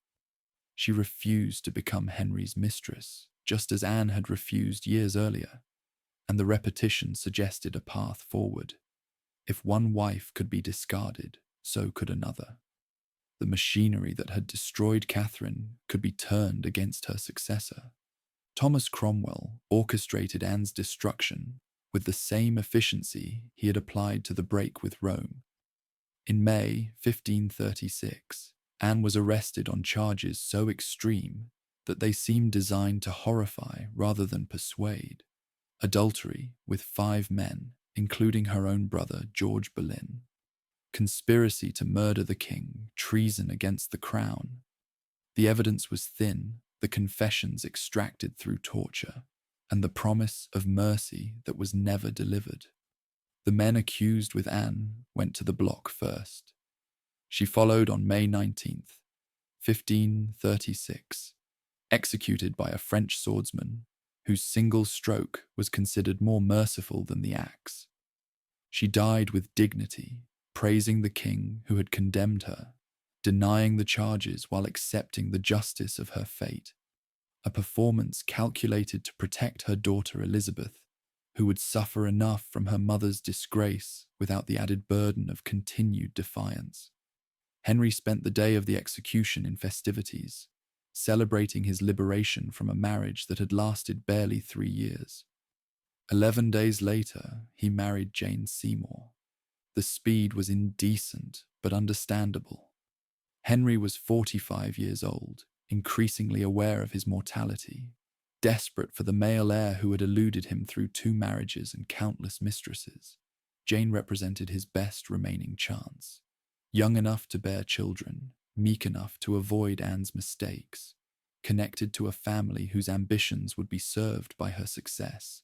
She refused to become Henry's mistress, just as Anne had refused years earlier, and the repetition suggested a path forward. If one wife could be discarded, so could another. The machinery that had destroyed Catherine could be turned against her successor. Thomas Cromwell orchestrated Anne's destruction with the same efficiency he had applied to the break with Rome. In May 1536, Anne was arrested on charges so extreme that they seemed designed to horrify rather than persuade: adultery with 5 men, including her own brother George Boleyn; conspiracy to murder the king; treason against the crown. The evidence was thin, the confessions extracted through torture, and the promise of mercy that was never delivered. The men accused with Anne went to the block first. She followed on May 19th, 1536, executed by a French swordsman whose single stroke was considered more merciful than the axe. She died with dignity, praising the king who had condemned her, denying the charges while accepting the justice of her fate, a performance calculated to protect her daughter Elizabeth, who would suffer enough from her mother's disgrace without the added burden of continued defiance. Henry spent the day of the execution in festivities, celebrating his liberation from a marriage that had lasted barely 3 years. 11 days later, he married Jane Seymour. The speed was indecent but understandable. Henry was 45 years old, increasingly aware of his mortality, desperate for the male heir who had eluded him through 2 marriages and countless mistresses. Jane represented his best remaining chance. Young enough to bear children, meek enough to avoid Anne's mistakes, connected to a family whose ambitions would be served by her success.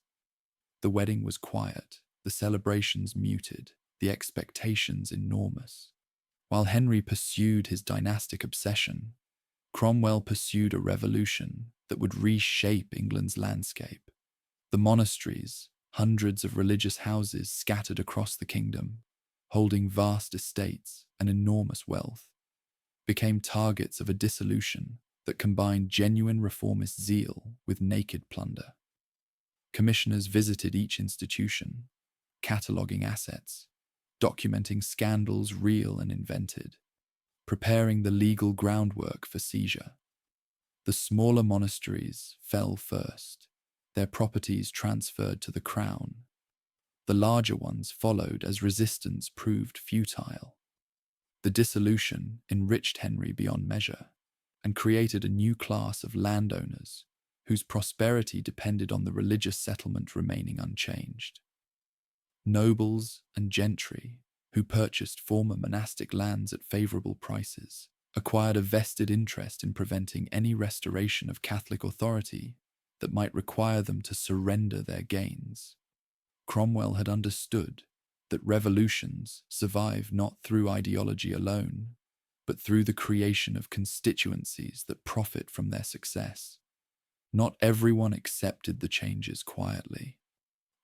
The wedding was quiet, the celebrations muted, the expectations enormous. While Henry pursued his dynastic obsession, Cromwell pursued a revolution that would reshape England's landscape. The monasteries, hundreds of religious houses scattered across the kingdom, holding vast estates and enormous wealth, became targets of a dissolution that combined genuine reformist zeal with naked plunder. Commissioners visited each institution, cataloguing assets, documenting scandals real and invented, preparing the legal groundwork for seizure. The smaller monasteries fell first, their properties transferred to the crown. The larger ones followed as resistance proved futile. The dissolution enriched Henry beyond measure and created a new class of landowners whose prosperity depended on the religious settlement remaining unchanged. Nobles and gentry, who purchased former monastic lands at favourable prices, acquired a vested interest in preventing any restoration of Catholic authority that might require them to surrender their gains. Cromwell had understood that revolutions survive not through ideology alone, but through the creation of constituencies that profit from their success. Not everyone accepted the changes quietly.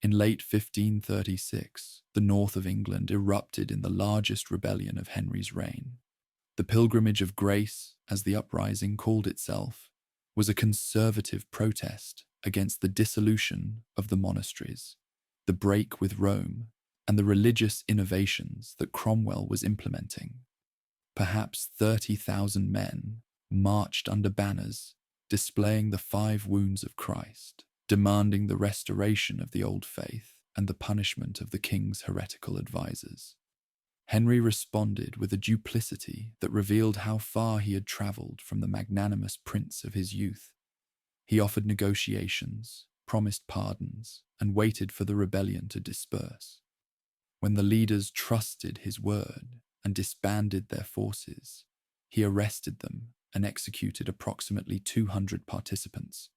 In late 1536, the north of England erupted in the largest rebellion of Henry's reign. The Pilgrimage of Grace, as the uprising called itself, was a conservative protest against the dissolution of the monasteries, the break with Rome, and the religious innovations that Cromwell was implementing. Perhaps 30,000 men marched under banners displaying the 5 wounds of Christ, demanding the restoration of the old faith and the punishment of the king's heretical advisors. Henry responded with a duplicity that revealed how far he had travelled from the magnanimous prince of his youth. He offered negotiations, promised pardons, and waited for the rebellion to disperse. When the leaders trusted his word and disbanded their forces, he arrested them and executed approximately 200 participants.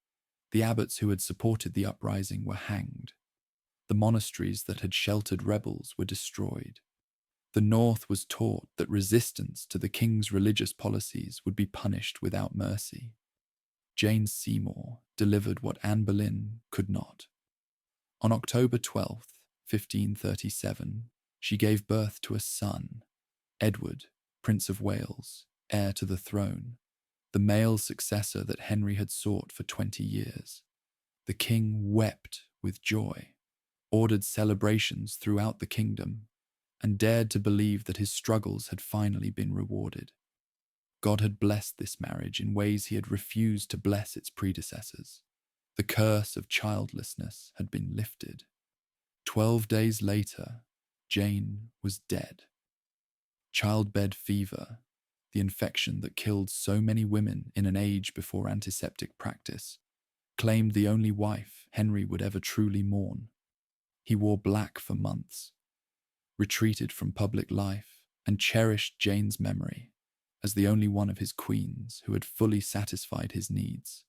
The abbots who had supported the uprising were hanged. The monasteries that had sheltered rebels were destroyed. The North was taught that resistance to the king's religious policies would be punished without mercy. Jane Seymour delivered what Anne Boleyn could not. On October 12th, 1537, she gave birth to a son, Edward, Prince of Wales, heir to the throne, the male successor that Henry had sought for 20 years. The king wept with joy, ordered celebrations throughout the kingdom, and dared to believe that his struggles had finally been rewarded. God had blessed this marriage in ways he had refused to bless its predecessors. The curse of childlessness had been lifted. 12 days later, Jane was dead. Childbed fever, the infection that killed so many women in an age before antiseptic practice, claimed the only wife Henry would ever truly mourn. He wore black for months, retreated from public life, and cherished Jane's memory as the only one of his queens who had fully satisfied his needs.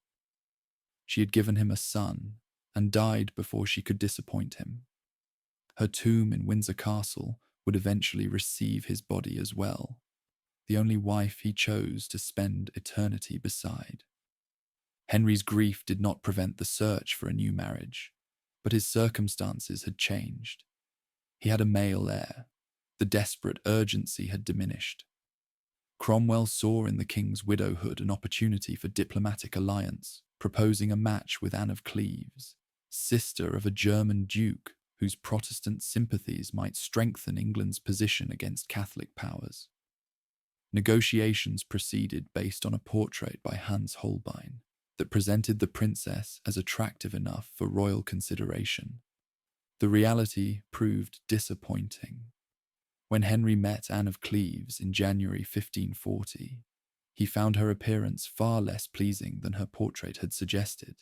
She had given him a son and died before she could disappoint him. Her tomb in Windsor Castle would eventually receive his body as well, the only wife he chose to spend eternity beside. Henry's grief did not prevent the search for a new marriage, but his circumstances had changed. He had a male heir. The desperate urgency had diminished. Cromwell saw in the king's widowhood an opportunity for diplomatic alliance, proposing a match with Anne of Cleves, sister of a German duke whose Protestant sympathies might strengthen England's position against Catholic powers. Negotiations proceeded based on a portrait by Hans Holbein that presented the princess as attractive enough for royal consideration. The reality proved disappointing. When Henry met Anne of Cleves in January 1540, he found her appearance far less pleasing than her portrait had suggested.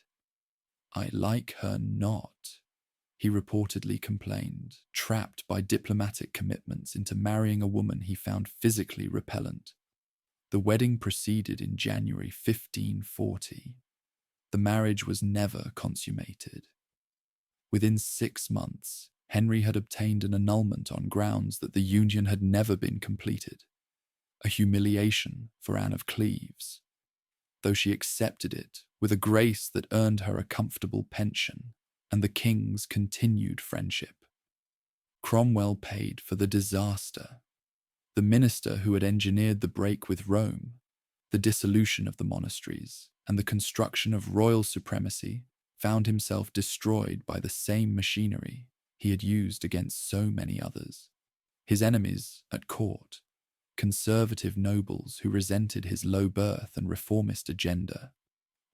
"I like her not," he reportedly complained, trapped by diplomatic commitments into marrying a woman he found physically repellent. The wedding proceeded in January 1540. The marriage was never consummated. Within 6 months, Henry had obtained an annulment on grounds that the union had never been completed, a humiliation for Anne of Cleves, though she accepted it with a grace that earned her a comfortable pension and the king's continued friendship. Cromwell paid for the disaster. The minister who had engineered the break with Rome, the dissolution of the monasteries, and the construction of royal supremacy found himself destroyed by the same machinery he had used against so many others. His enemies at court, conservative nobles who resented his low birth and reformist agenda,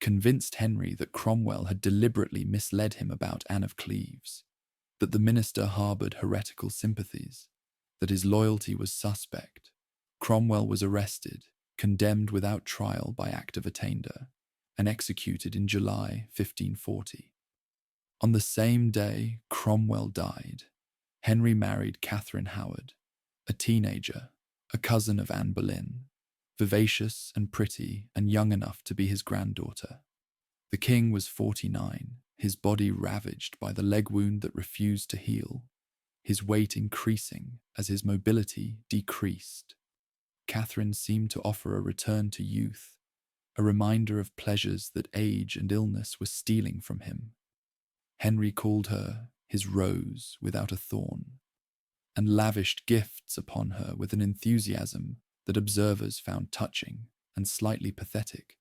convinced Henry that Cromwell had deliberately misled him about Anne of Cleves, that the minister harboured heretical sympathies, that his loyalty was suspect. Cromwell was arrested, condemned without trial by Act of Attainder, and executed in July 1540. On the same day Cromwell died, Henry married Catherine Howard, a teenager, a cousin of Anne Boleyn, vivacious and pretty and young enough to be his granddaughter. The king was 49, his body ravaged by the leg wound that refused to heal, his weight increasing as his mobility decreased. Catherine seemed to offer a return to youth, a reminder of pleasures that age and illness were stealing from him. Henry called her his rose without a thorn, and lavished gifts upon her with an enthusiasm that observers found touching and slightly pathetic.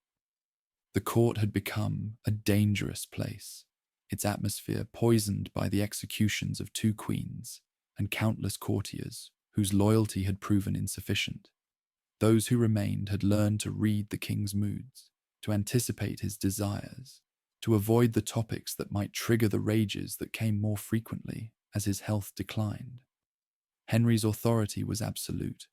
The court had become a dangerous place, its atmosphere poisoned by the executions of 2 queens and countless courtiers whose loyalty had proven insufficient. Those who remained had learned to read the king's moods, to anticipate his desires, to avoid the topics that might trigger the rages that came more frequently as his health declined. Henry's authority was absolute.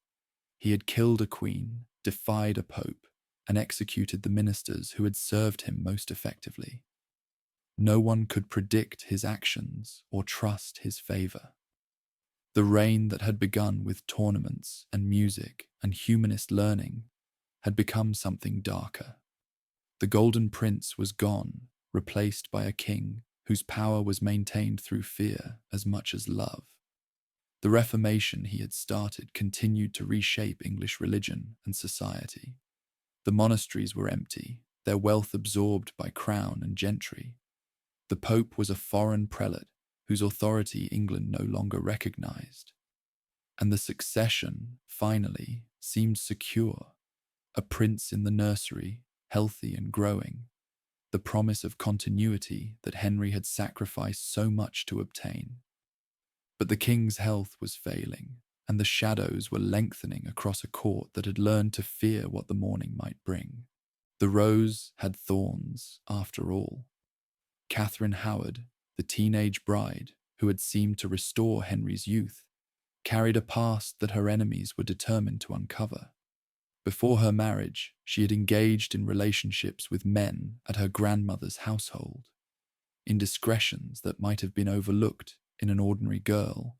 He had killed a queen, defied a pope, and executed the ministers who had served him most effectively. No one could predict his actions or trust his favor. The reign that had begun with tournaments and music and humanist learning had become something darker. The Golden Prince was gone, replaced by a king whose power was maintained through fear as much as love. The Reformation he had started continued to reshape English religion and society. The monasteries were empty, their wealth absorbed by crown and gentry. The Pope was a foreign prelate whose authority England no longer recognized. And the succession, finally, seemed secure. A prince in the nursery, healthy and growing. The promise of continuity that Henry had sacrificed so much to obtain. But the king's health was failing, and the shadows were lengthening across a court that had learned to fear what the morning might bring. The rose had thorns, after all. Catherine Howard, the teenage bride who had seemed to restore Henry's youth, carried a past that her enemies were determined to uncover. Before her marriage, she had engaged in relationships with men at her grandmother's household, indiscretions that might have been overlooked in an ordinary girl,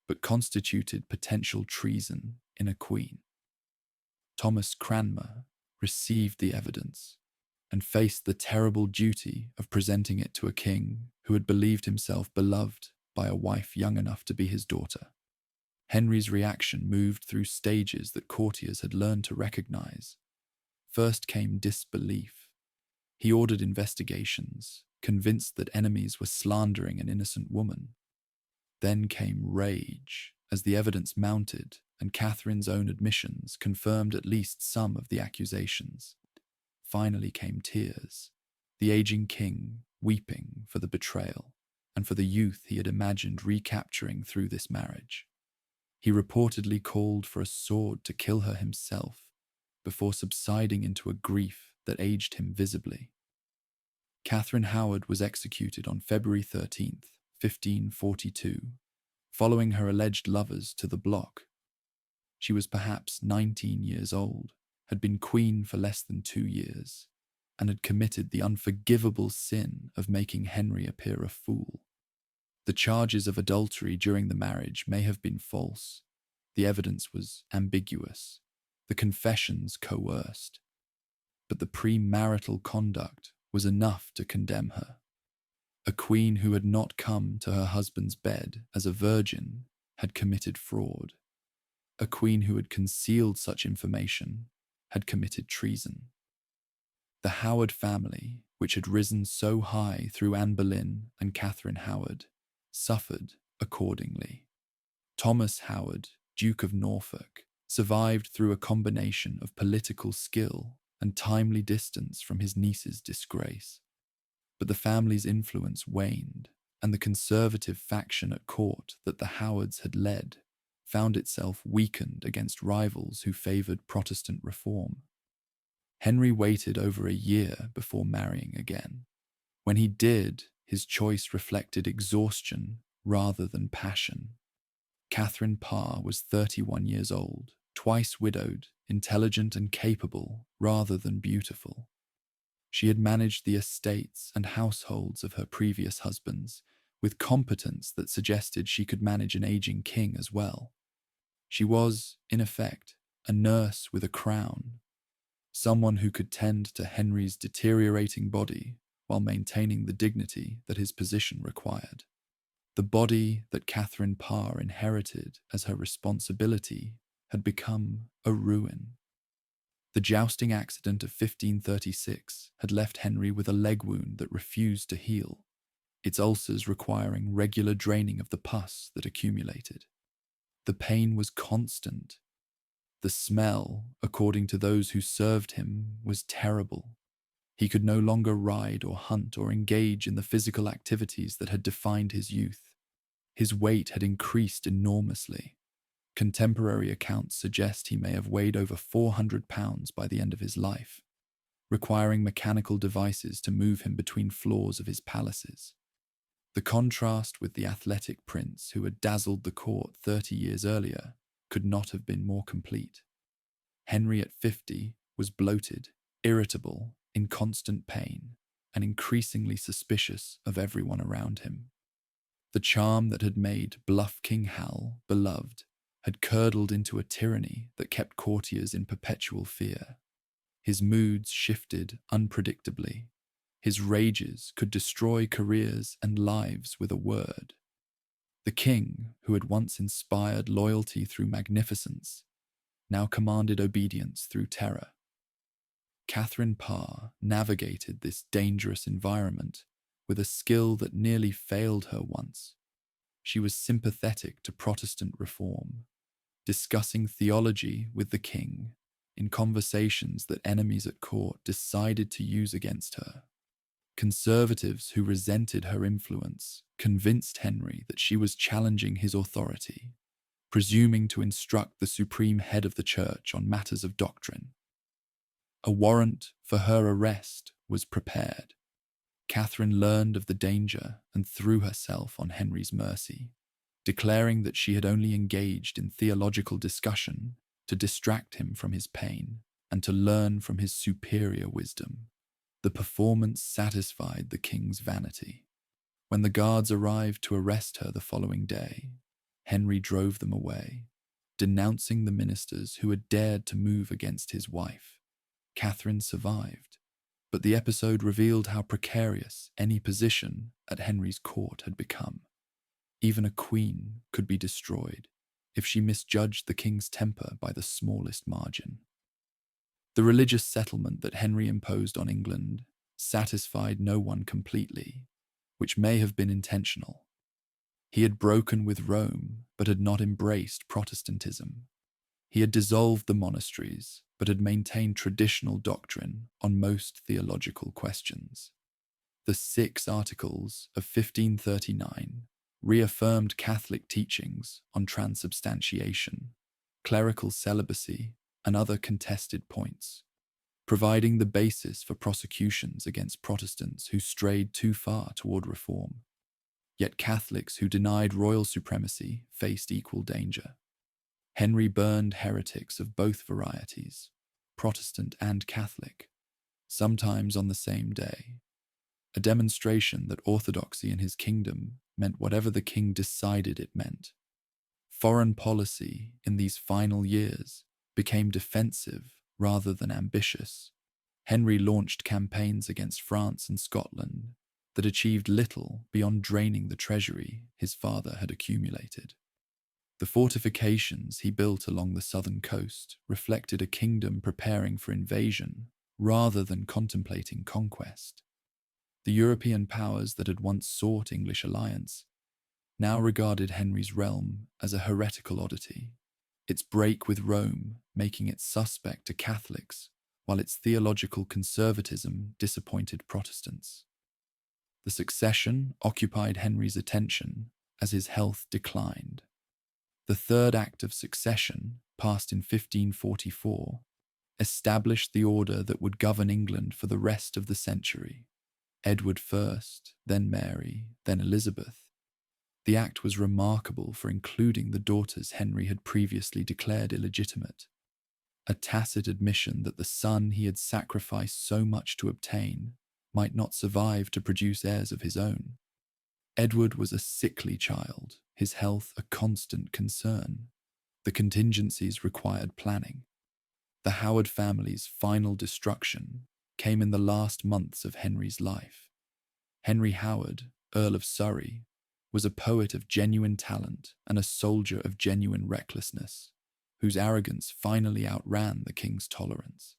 but constituted potential treason in a queen. Thomas Cranmer received the evidence and faced the terrible duty of presenting it to a king who had believed himself beloved by a wife young enough to be his daughter. Henry's reaction moved through stages that courtiers had learned to recognize. First came disbelief. He ordered investigations, convinced that enemies were slandering an innocent woman. Then came rage, as the evidence mounted and Catherine's own admissions confirmed at least some of the accusations. Finally came tears, the aging king weeping for the betrayal and for the youth he had imagined recapturing through this marriage. He reportedly called for a sword to kill her himself before subsiding into a grief that aged him visibly. Catherine Howard was executed on February 13th, 1542, following her alleged lovers to the block. She was perhaps 19 years old, had been queen for less than 2 years, and had committed the unforgivable sin of making Henry appear a fool. The charges of adultery during the marriage may have been false. The evidence was ambiguous, the confessions coerced. But the premarital conduct was enough to condemn her. A queen who had not come to her husband's bed as a virgin had committed fraud. A queen who had concealed such information had committed treason. The Howard family, which had risen so high through Anne Boleyn and Catherine Howard, suffered accordingly. Thomas Howard, Duke of Norfolk, survived through a combination of political skill and timely distance from his niece's disgrace. But the family's influence waned, and the conservative faction at court that the Howards had led found itself weakened against rivals who favoured Protestant reform. Henry waited over a year before marrying again. When he did, his choice reflected exhaustion rather than passion. Catherine Parr was 31 years old, twice widowed, intelligent and capable rather than beautiful. She had managed the estates and households of her previous husbands with competence that suggested she could manage an aging king as well. She was, in effect, a nurse with a crown, someone who could tend to Henry's deteriorating body while maintaining the dignity that his position required. The body that Catherine Parr inherited as her responsibility had become a ruin. The jousting accident of 1536 had left Henry with a leg wound that refused to heal, its ulcers requiring regular draining of the pus that accumulated. The pain was constant. The smell, according to those who served him, was terrible. He could no longer ride or hunt or engage in the physical activities that had defined his youth. His weight had increased enormously. Contemporary accounts suggest he may have weighed over 400 pounds by the end of his life, requiring mechanical devices to move him between floors of his palaces. The contrast with the athletic prince who had dazzled the court 30 years earlier could not have been more complete. Henry at 50 was bloated, irritable, in constant pain, and increasingly suspicious of everyone around him. The charm that had made bluff King Hal beloved had curdled into a tyranny that kept courtiers in perpetual fear. His moods shifted unpredictably. His rages could destroy careers and lives with a word. The king, who had once inspired loyalty through magnificence, now commanded obedience through terror. Catherine Parr navigated this dangerous environment with a skill that nearly failed her once. She was sympathetic to Protestant reform, discussing theology with the king in conversations that enemies at court decided to use against her. Conservatives who resented her influence convinced Henry that she was challenging his authority, presuming to instruct the supreme head of the church on matters of doctrine. A warrant for her arrest was prepared. Catherine learned of the danger and threw herself on Henry's mercy, declaring that she had only engaged in theological discussion to distract him from his pain and to learn from his superior wisdom. The performance satisfied the king's vanity. When the guards arrived to arrest her the following day, Henry drove them away, denouncing the ministers who had dared to move against his wife. Catherine survived, but the episode revealed how precarious any position at Henry's court had become. Even a queen could be destroyed if she misjudged the king's temper by the smallest margin. The religious settlement that Henry imposed on England satisfied no one completely, which may have been intentional. He had broken with Rome, but had not embraced Protestantism. He had dissolved the monasteries, but had maintained traditional doctrine on most theological questions. The 6 Articles of 1539 reaffirmed Catholic teachings on transubstantiation, clerical celibacy, and other contested points, providing the basis for prosecutions against Protestants who strayed too far toward reform. Yet Catholics who denied royal supremacy faced equal danger. Henry burned heretics of both varieties, Protestant and Catholic, sometimes on the same day, a demonstration that orthodoxy in his kingdom meant whatever the king decided it meant. Foreign policy in these final years became defensive rather than ambitious. Henry launched campaigns against France and Scotland that achieved little beyond draining the treasury his father had accumulated. The fortifications he built along the southern coast reflected a kingdom preparing for invasion rather than contemplating conquest. The European powers that had once sought English alliance now regarded Henry's realm as a heretical oddity, its break with Rome making it suspect to Catholics, while its theological conservatism disappointed Protestants. The succession occupied Henry's attention as his health declined. The Third Act of Succession, passed in 1544, established the order that would govern England for the rest of the century. Edward first, then Mary, then Elizabeth. The act was remarkable for including the daughters Henry had previously declared illegitimate, a tacit admission that the son he had sacrificed so much to obtain might not survive to produce heirs of his own. Edward was a sickly child, his health a constant concern. The contingencies required planning. The Howard family's final destruction came in the last months of Henry's life. Henry Howard, Earl of Surrey, was a poet of genuine talent and a soldier of genuine recklessness, whose arrogance finally outran the king's tolerance.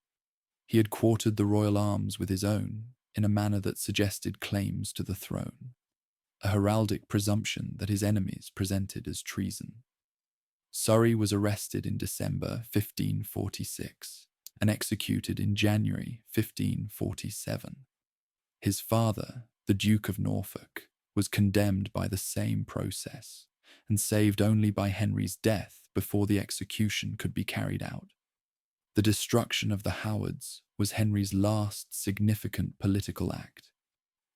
He had quartered the royal arms with his own in a manner that suggested claims to the throne, a heraldic presumption that his enemies presented as treason. Surrey was arrested in December 1546 and executed in January 1547. His father, the Duke of Norfolk, was condemned by the same process and saved only by Henry's death before the execution could be carried out. The destruction of the Howards was Henry's last significant political act.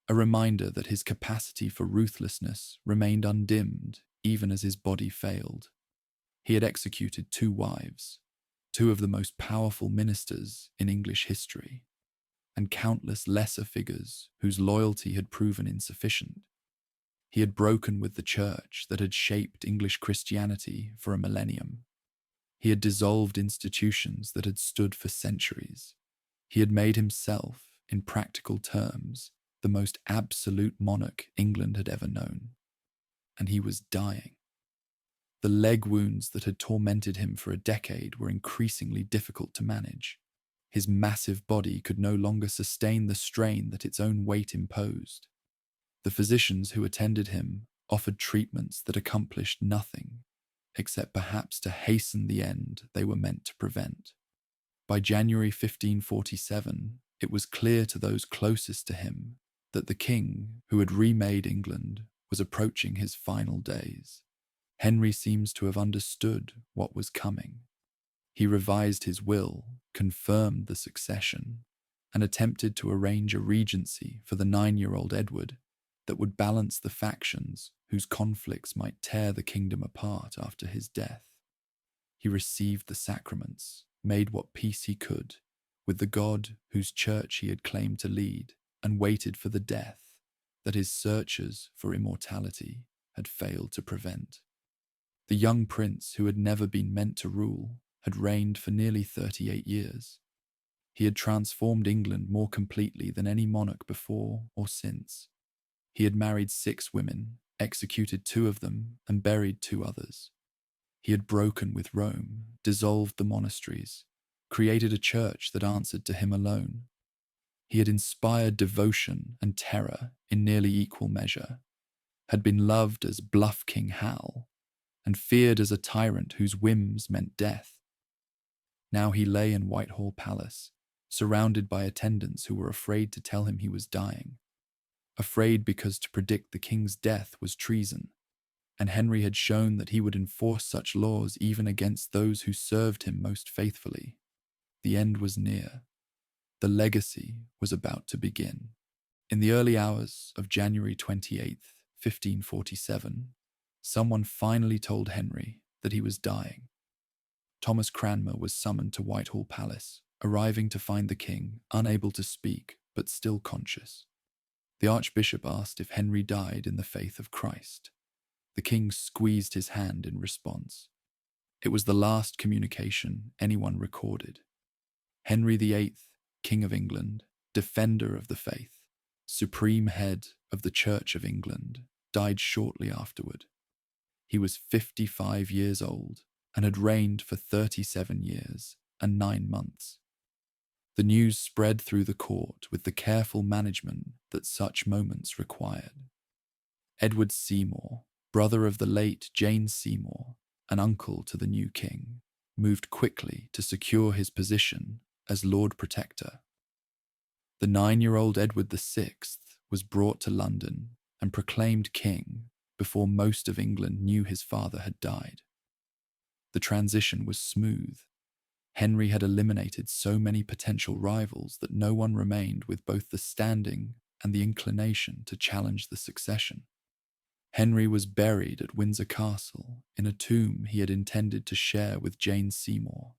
a reminder that his capacity for ruthlessness remained undimmed even as his body failed. He had executed 2 wives, 2 of the most powerful ministers in English history, and countless lesser figures whose loyalty had proven insufficient. He had broken with the church that had shaped English Christianity for a millennium. He had dissolved institutions that had stood for centuries. He had made himself, in practical terms, the most absolute monarch England had ever known. And he was dying. The leg wounds that had tormented him for a decade were increasingly difficult to manage. His massive body could no longer sustain the strain that its own weight imposed. The physicians who attended him offered treatments that accomplished nothing, except perhaps to hasten the end they were meant to prevent. By January 1547, it was clear to those closest to him that the king who had remade England was approaching his final days. Henry seems to have understood what was coming. He revised his will, confirmed the succession, and attempted to arrange a regency for the 9-year-old Edward that would balance the factions whose conflicts might tear the kingdom apart after his death. He received the sacraments, made what peace he could with the God whose church he had claimed to lead, and waited for the death that his searchers for immortality had failed to prevent. The young prince, who had never been meant to rule, had reigned for nearly 38 years. He had transformed England more completely than any monarch before or since. He had married 6 women, executed 2 of them, and buried 2 others. He had broken with Rome, dissolved the monasteries, created a church that answered to him alone. He had inspired devotion and terror in nearly equal measure, had been loved as bluff King Hal, and feared as a tyrant whose whims meant death. Now he lay in Whitehall Palace, surrounded by attendants who were afraid to tell him he was dying. Afraid because to predict the king's death was treason, and Henry had shown that he would enforce such laws even against those who served him most faithfully. The end was near. The legacy was about to begin. In the early hours of January 28th, 1547, someone finally told Henry that he was dying. Thomas Cranmer was summoned to Whitehall Palace, arriving to find the king unable to speak but still conscious. The archbishop asked if Henry died in the faith of Christ. The king squeezed his hand in response. It was the last communication anyone recorded. Henry VIII, King of England, defender of the faith, supreme head of the Church of England, died shortly afterward. He was 55 years old and had reigned for 37 years and 9 months. The news spread through the court with the careful management that such moments required. Edward Seymour, brother of the late Jane Seymour, and uncle to the new king, moved quickly to secure his position as Lord Protector. The 9-year-old Edward VI was brought to London and proclaimed king before most of England knew his father had died. The transition was smooth. Henry had eliminated so many potential rivals that no one remained with both the standing and the inclination to challenge the succession. Henry was buried at Windsor Castle in a tomb he had intended to share with Jane Seymour,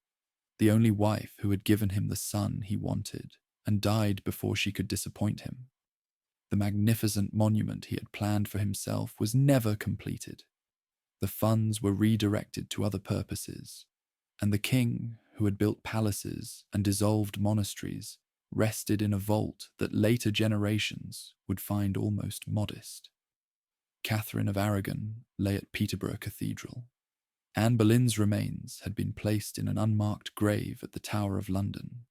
the only wife who had given him the son he wanted and died before she could disappoint him. The magnificent monument he had planned for himself was never completed. The funds were redirected to other purposes, and the king, who had built palaces and dissolved monasteries, rested in a vault that later generations would find almost modest. Catherine of Aragon lay at Peterborough Cathedral. Anne Boleyn's remains had been placed in an unmarked grave at the Tower of London.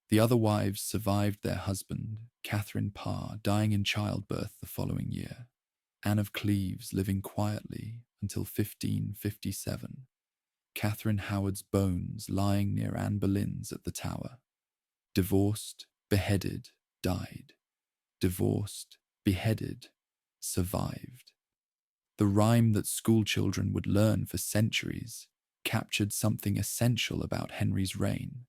The other wives survived their husband, Catherine Parr, dying in childbirth the following year, Anne of Cleves living quietly until 1557, Catherine Howard's bones lying near Anne Boleyn's at the Tower. Divorced, beheaded, died. Divorced, beheaded, survived. The rhyme that schoolchildren would learn for centuries captured something essential about Henry's reign: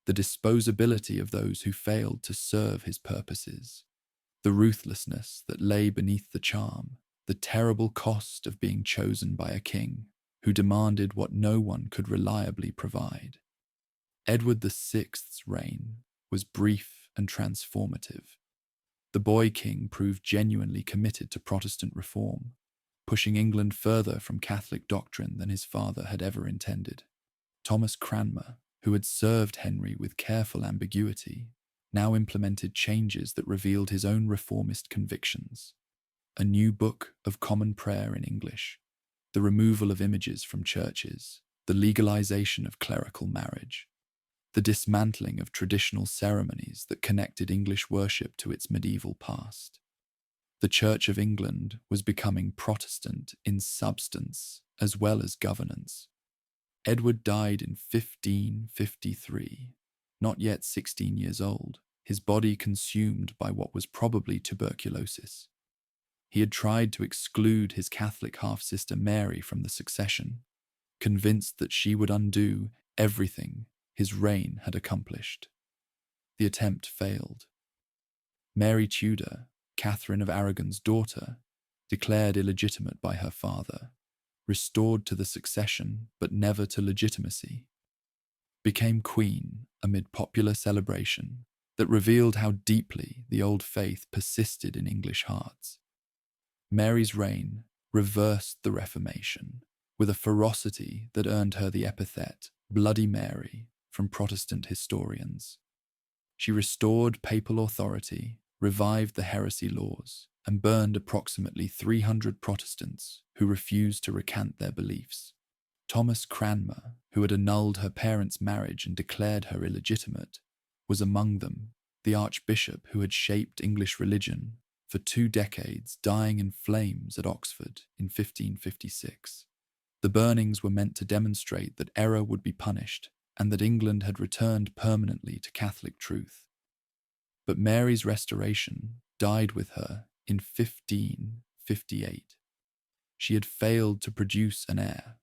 the disposability of those who failed to serve his purposes. the ruthlessness that lay beneath the charm, the terrible cost of being chosen by a king who demanded what no one could reliably provide. Edward VI's reign was brief and transformative. The boy king proved genuinely committed to Protestant reform, pushing England further from Catholic doctrine than his father had ever intended. Thomas Cranmer, who had served Henry with careful ambiguity, now implemented changes that revealed his own reformist convictions. A new book of common prayer in English, the removal of images from churches, the legalization of clerical marriage, the dismantling of traditional ceremonies that connected English worship to its medieval past. The Church of England was becoming Protestant in substance as well as governance. Edward died in 1553, not yet 16 years old, his body consumed by what was probably tuberculosis. He had tried to exclude his Catholic half-sister Mary from the succession, convinced that she would undo everything his reign had accomplished. The attempt failed. Mary Tudor, Catherine of Aragon's daughter, declared illegitimate by her father, restored to the succession but never to legitimacy, became queen amid popular celebration that revealed how deeply the old faith persisted in English hearts. Mary's reign reversed the Reformation with a ferocity that earned her the epithet Bloody Mary from Protestant historians. She restored papal authority, revived the heresy laws, and burned approximately 300 Protestants who refused to recant their beliefs. Thomas Cranmer, who had annulled her parents' marriage and declared her illegitimate, was among them, the archbishop who had shaped English religion for 2 decades, dying in flames at Oxford in 1556. The burnings were meant to demonstrate that error would be punished and that England had returned permanently to Catholic truth. But Mary's restoration died with her in 1558. She had failed to produce an heir.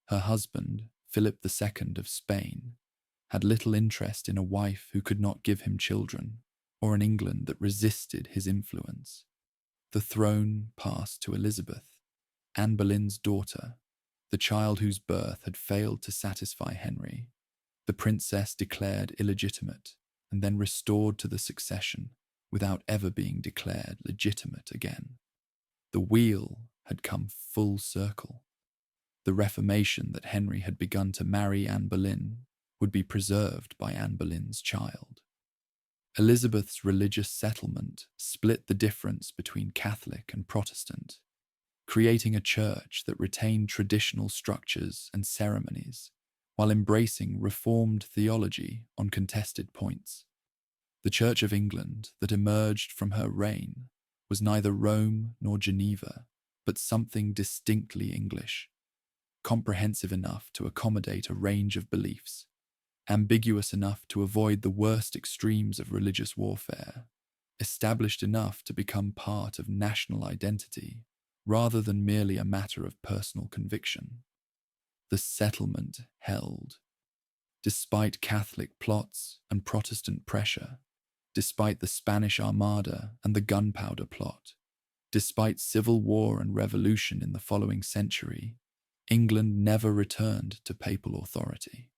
Her husband, Philip II of Spain, had little interest in a wife who could not give him children, or an England that resisted his influence. The throne passed to Elizabeth, Anne Boleyn's daughter, the child whose birth had failed to satisfy Henry. The princess declared illegitimate and then restored to the succession without ever being declared legitimate again. The wheel had come full circle. The Reformation that Henry had begun to marry Anne Boleyn would be preserved by Anne Boleyn's child. Elizabeth's religious settlement split the difference between Catholic and Protestant, creating a church that retained traditional structures and ceremonies while embracing reformed theology on contested points. The Church of England that emerged from her reign was neither Rome nor Geneva, but something distinctly English, comprehensive enough to accommodate a range of beliefs, ambiguous enough to avoid the worst extremes of religious warfare, established enough to become part of national identity rather than merely a matter of personal conviction. The settlement held. Despite Catholic plots and Protestant pressure, despite the Spanish Armada and the Gunpowder Plot, despite civil war and revolution in the following century, England never returned to papal authority.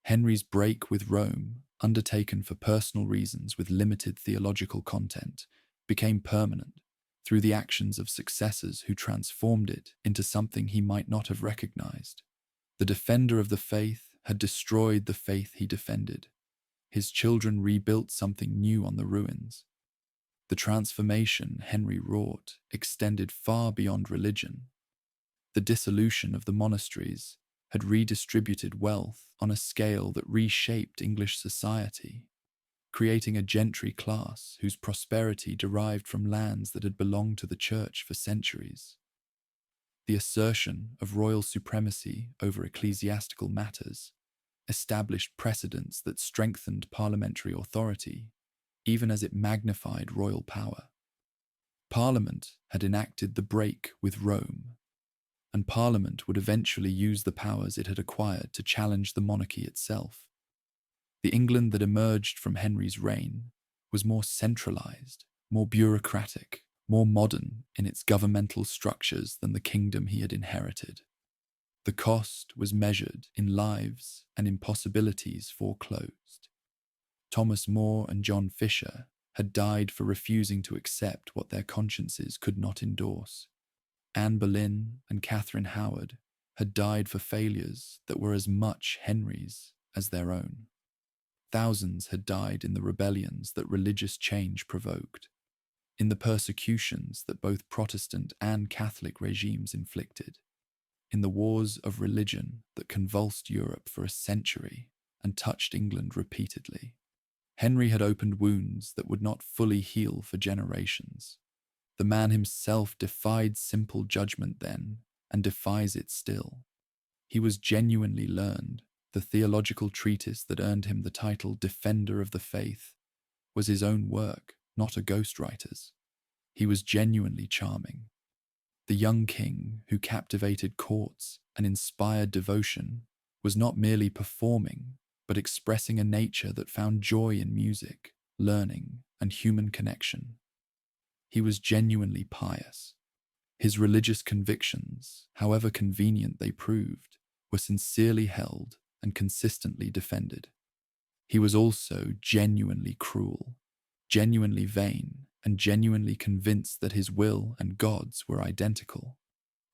Henry's break with Rome, undertaken for personal reasons with limited theological content, became permanent through the actions of successors who transformed it into something he might not have recognized. The defender of the faith had destroyed the faith he defended. His children rebuilt something new on the ruins. The transformation Henry wrought extended far beyond religion. The dissolution of the monasteries had redistributed wealth on a scale that reshaped English society, creating a gentry class whose prosperity derived from lands that had belonged to the church for centuries. The assertion of royal supremacy over ecclesiastical matters established precedents that strengthened parliamentary authority, even as it magnified royal power. Parliament had enacted the break with Rome, and Parliament would eventually use the powers it had acquired to challenge the monarchy itself. The England that emerged from Henry's reign was more centralized, more bureaucratic, more modern in its governmental structures than the kingdom he had inherited. The cost was measured in lives and impossibilities foreclosed. Thomas More and John Fisher had died for refusing to accept what their consciences could not endorse. Anne Boleyn and Catherine Howard had died for failures that were as much Henry's as their own. Thousands had died in the rebellions that religious change provoked, in the persecutions that both Protestant and Catholic regimes inflicted, in the wars of religion that convulsed Europe for a century and touched England repeatedly. Henry had opened wounds that would not fully heal for generations. The man himself defied simple judgment then, and defies it still. He was genuinely learned. The theological treatise that earned him the title Defender of the Faith was his own work, not a ghostwriter's. He was genuinely charming. The young king who captivated courts and inspired devotion was not merely performing, but expressing a nature that found joy in music, learning, and human connection. He was genuinely pious. His religious convictions, however convenient they proved, were sincerely held and consistently defended. He was also genuinely cruel, genuinely vain, and genuinely convinced that his will and God's were identical.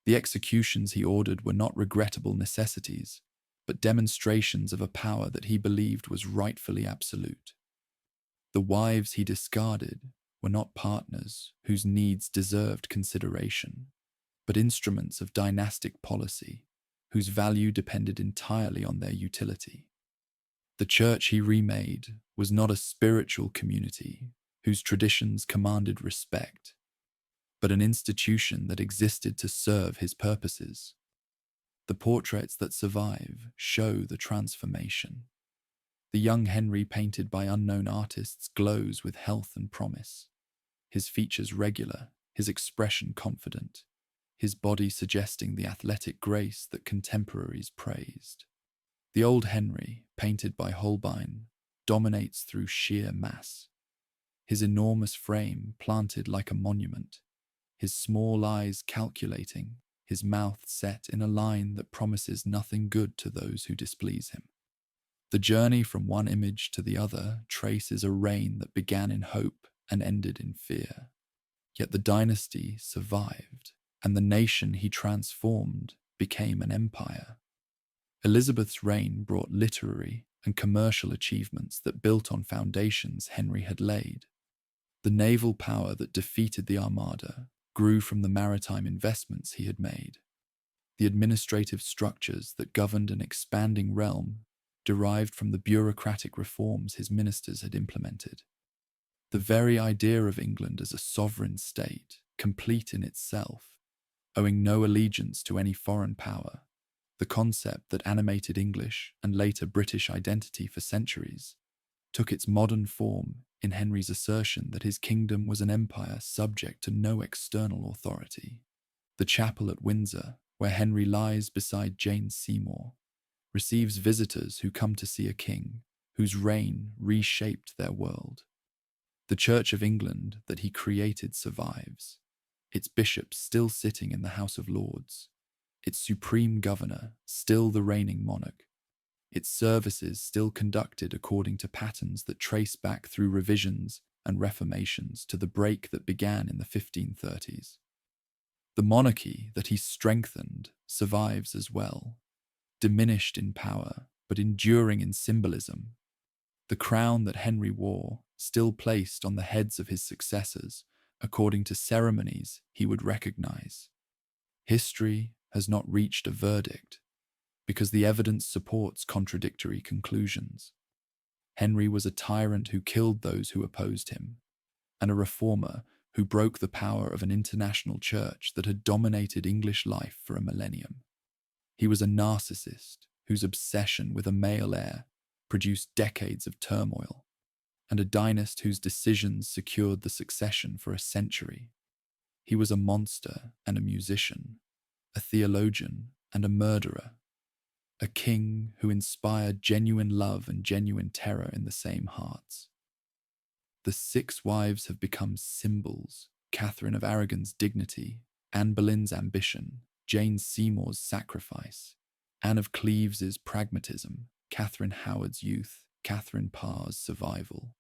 The executions he ordered were not regrettable necessities, but demonstrations of a power that he believed was rightfully absolute. The wives he discarded were not partners whose needs deserved consideration, but instruments of dynastic policy whose value depended entirely on their utility. The church he remade was not a spiritual community whose traditions commanded respect, but an institution that existed to serve his purposes. The portraits that survive show the transformation. The young Henry painted by unknown artists glows with health and promise, his features regular, his expression confident, his body suggesting the athletic grace that contemporaries praised. The old Henry, painted by Holbein, dominates through sheer mass. His enormous frame planted like a monument, his small eyes calculating, his mouth set in a line that promises nothing good to those who displease him. The journey from one image to the other traces a reign that began in hope and ended in fear. Yet the dynasty survived, and the nation he transformed became an empire. Elizabeth's reign brought literary and commercial achievements that built on foundations Henry had laid. The naval power that defeated the Armada grew from the maritime investments he had made. The administrative structures that governed an expanding realm derived from the bureaucratic reforms his ministers had implemented. The very idea of England as a sovereign state, complete in itself, owing no allegiance to any foreign power, the concept that animated English and later British identity for centuries, took its modern form in Henry's assertion that his kingdom was an empire subject to no external authority. The chapel at Windsor, where Henry lies beside Jane Seymour, receives visitors who come to see a king whose reign reshaped their world. The Church of England that he created survives, its bishops still sitting in the House of Lords, its supreme governor still the reigning monarch, its services still conducted according to patterns that trace back through revisions and reformations to the break that began in the 1530s. The monarchy that he strengthened survives as well, diminished in power but enduring in symbolism. The crown that Henry wore, still placed on the heads of his successors according to ceremonies he would recognize. History has not reached a verdict, because the evidence supports contradictory conclusions. Henry was a tyrant who killed those who opposed him, and a reformer who broke the power of an international church that had dominated English life for a millennium. He was a narcissist whose obsession with a male heir produced decades of turmoil, and a dynast whose decisions secured the succession for a century. He was a monster and a musician, a theologian and a murderer, a king who inspired genuine love and genuine terror in the same hearts. The 6 wives have become symbols: Catherine of Aragon's dignity, Anne Boleyn's ambition, Jane Seymour's sacrifice, Anne of Cleves's pragmatism, Catherine Howard's youth, Catherine Parr's survival.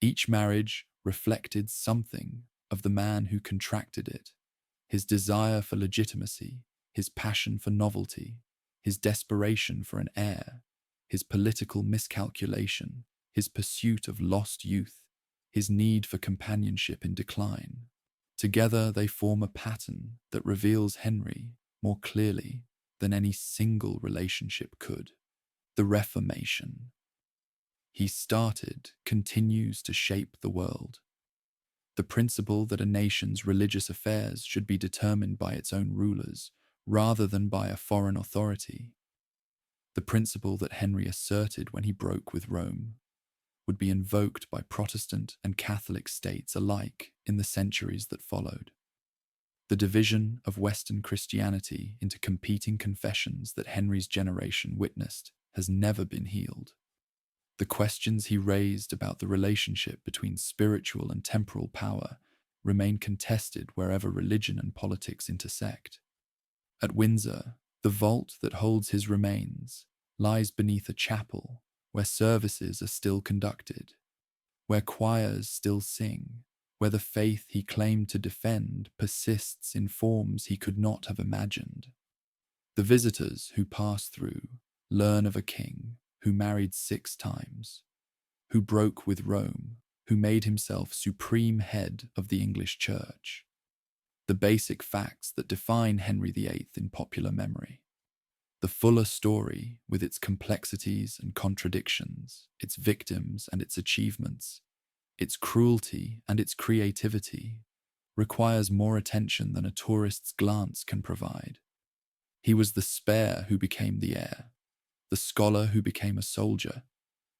Each marriage reflected something of the man who contracted it: his desire for legitimacy, his passion for novelty, his desperation for an heir, his political miscalculation, his pursuit of lost youth, his need for companionship in decline. Together they form a pattern that reveals Henry more clearly than any single relationship could. The Reformation. He started, continues to shape the world. The principle that a nation's religious affairs should be determined by its own rulers rather than by a foreign authority. The principle that Henry asserted when he broke with Rome would be invoked by Protestant and Catholic states alike in the centuries that followed. The division of Western Christianity into competing confessions that Henry's generation witnessed has never been healed. The questions he raised about the relationship between spiritual and temporal power remain contested wherever religion and politics intersect. At Windsor, the vault that holds his remains lies beneath a chapel where services are still conducted, where choirs still sing, where the faith he claimed to defend persists in forms he could not have imagined. The visitors who pass through learn of a king who married 6 times, who broke with Rome, who made himself supreme head of the English Church. The basic facts that define Henry VIII in popular memory. The fuller story, with its complexities and contradictions, its victims and its achievements, its cruelty and its creativity, requires more attention than a tourist's glance can provide. He was the spare who became the heir, the scholar who became a soldier,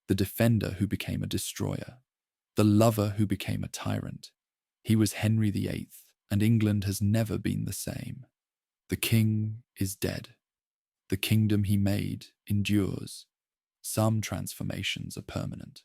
the defender who became a destroyer, the lover who became a tyrant. He was Henry VIII, and England has never been the same. The king is dead. The kingdom he made endures. Some transformations are permanent.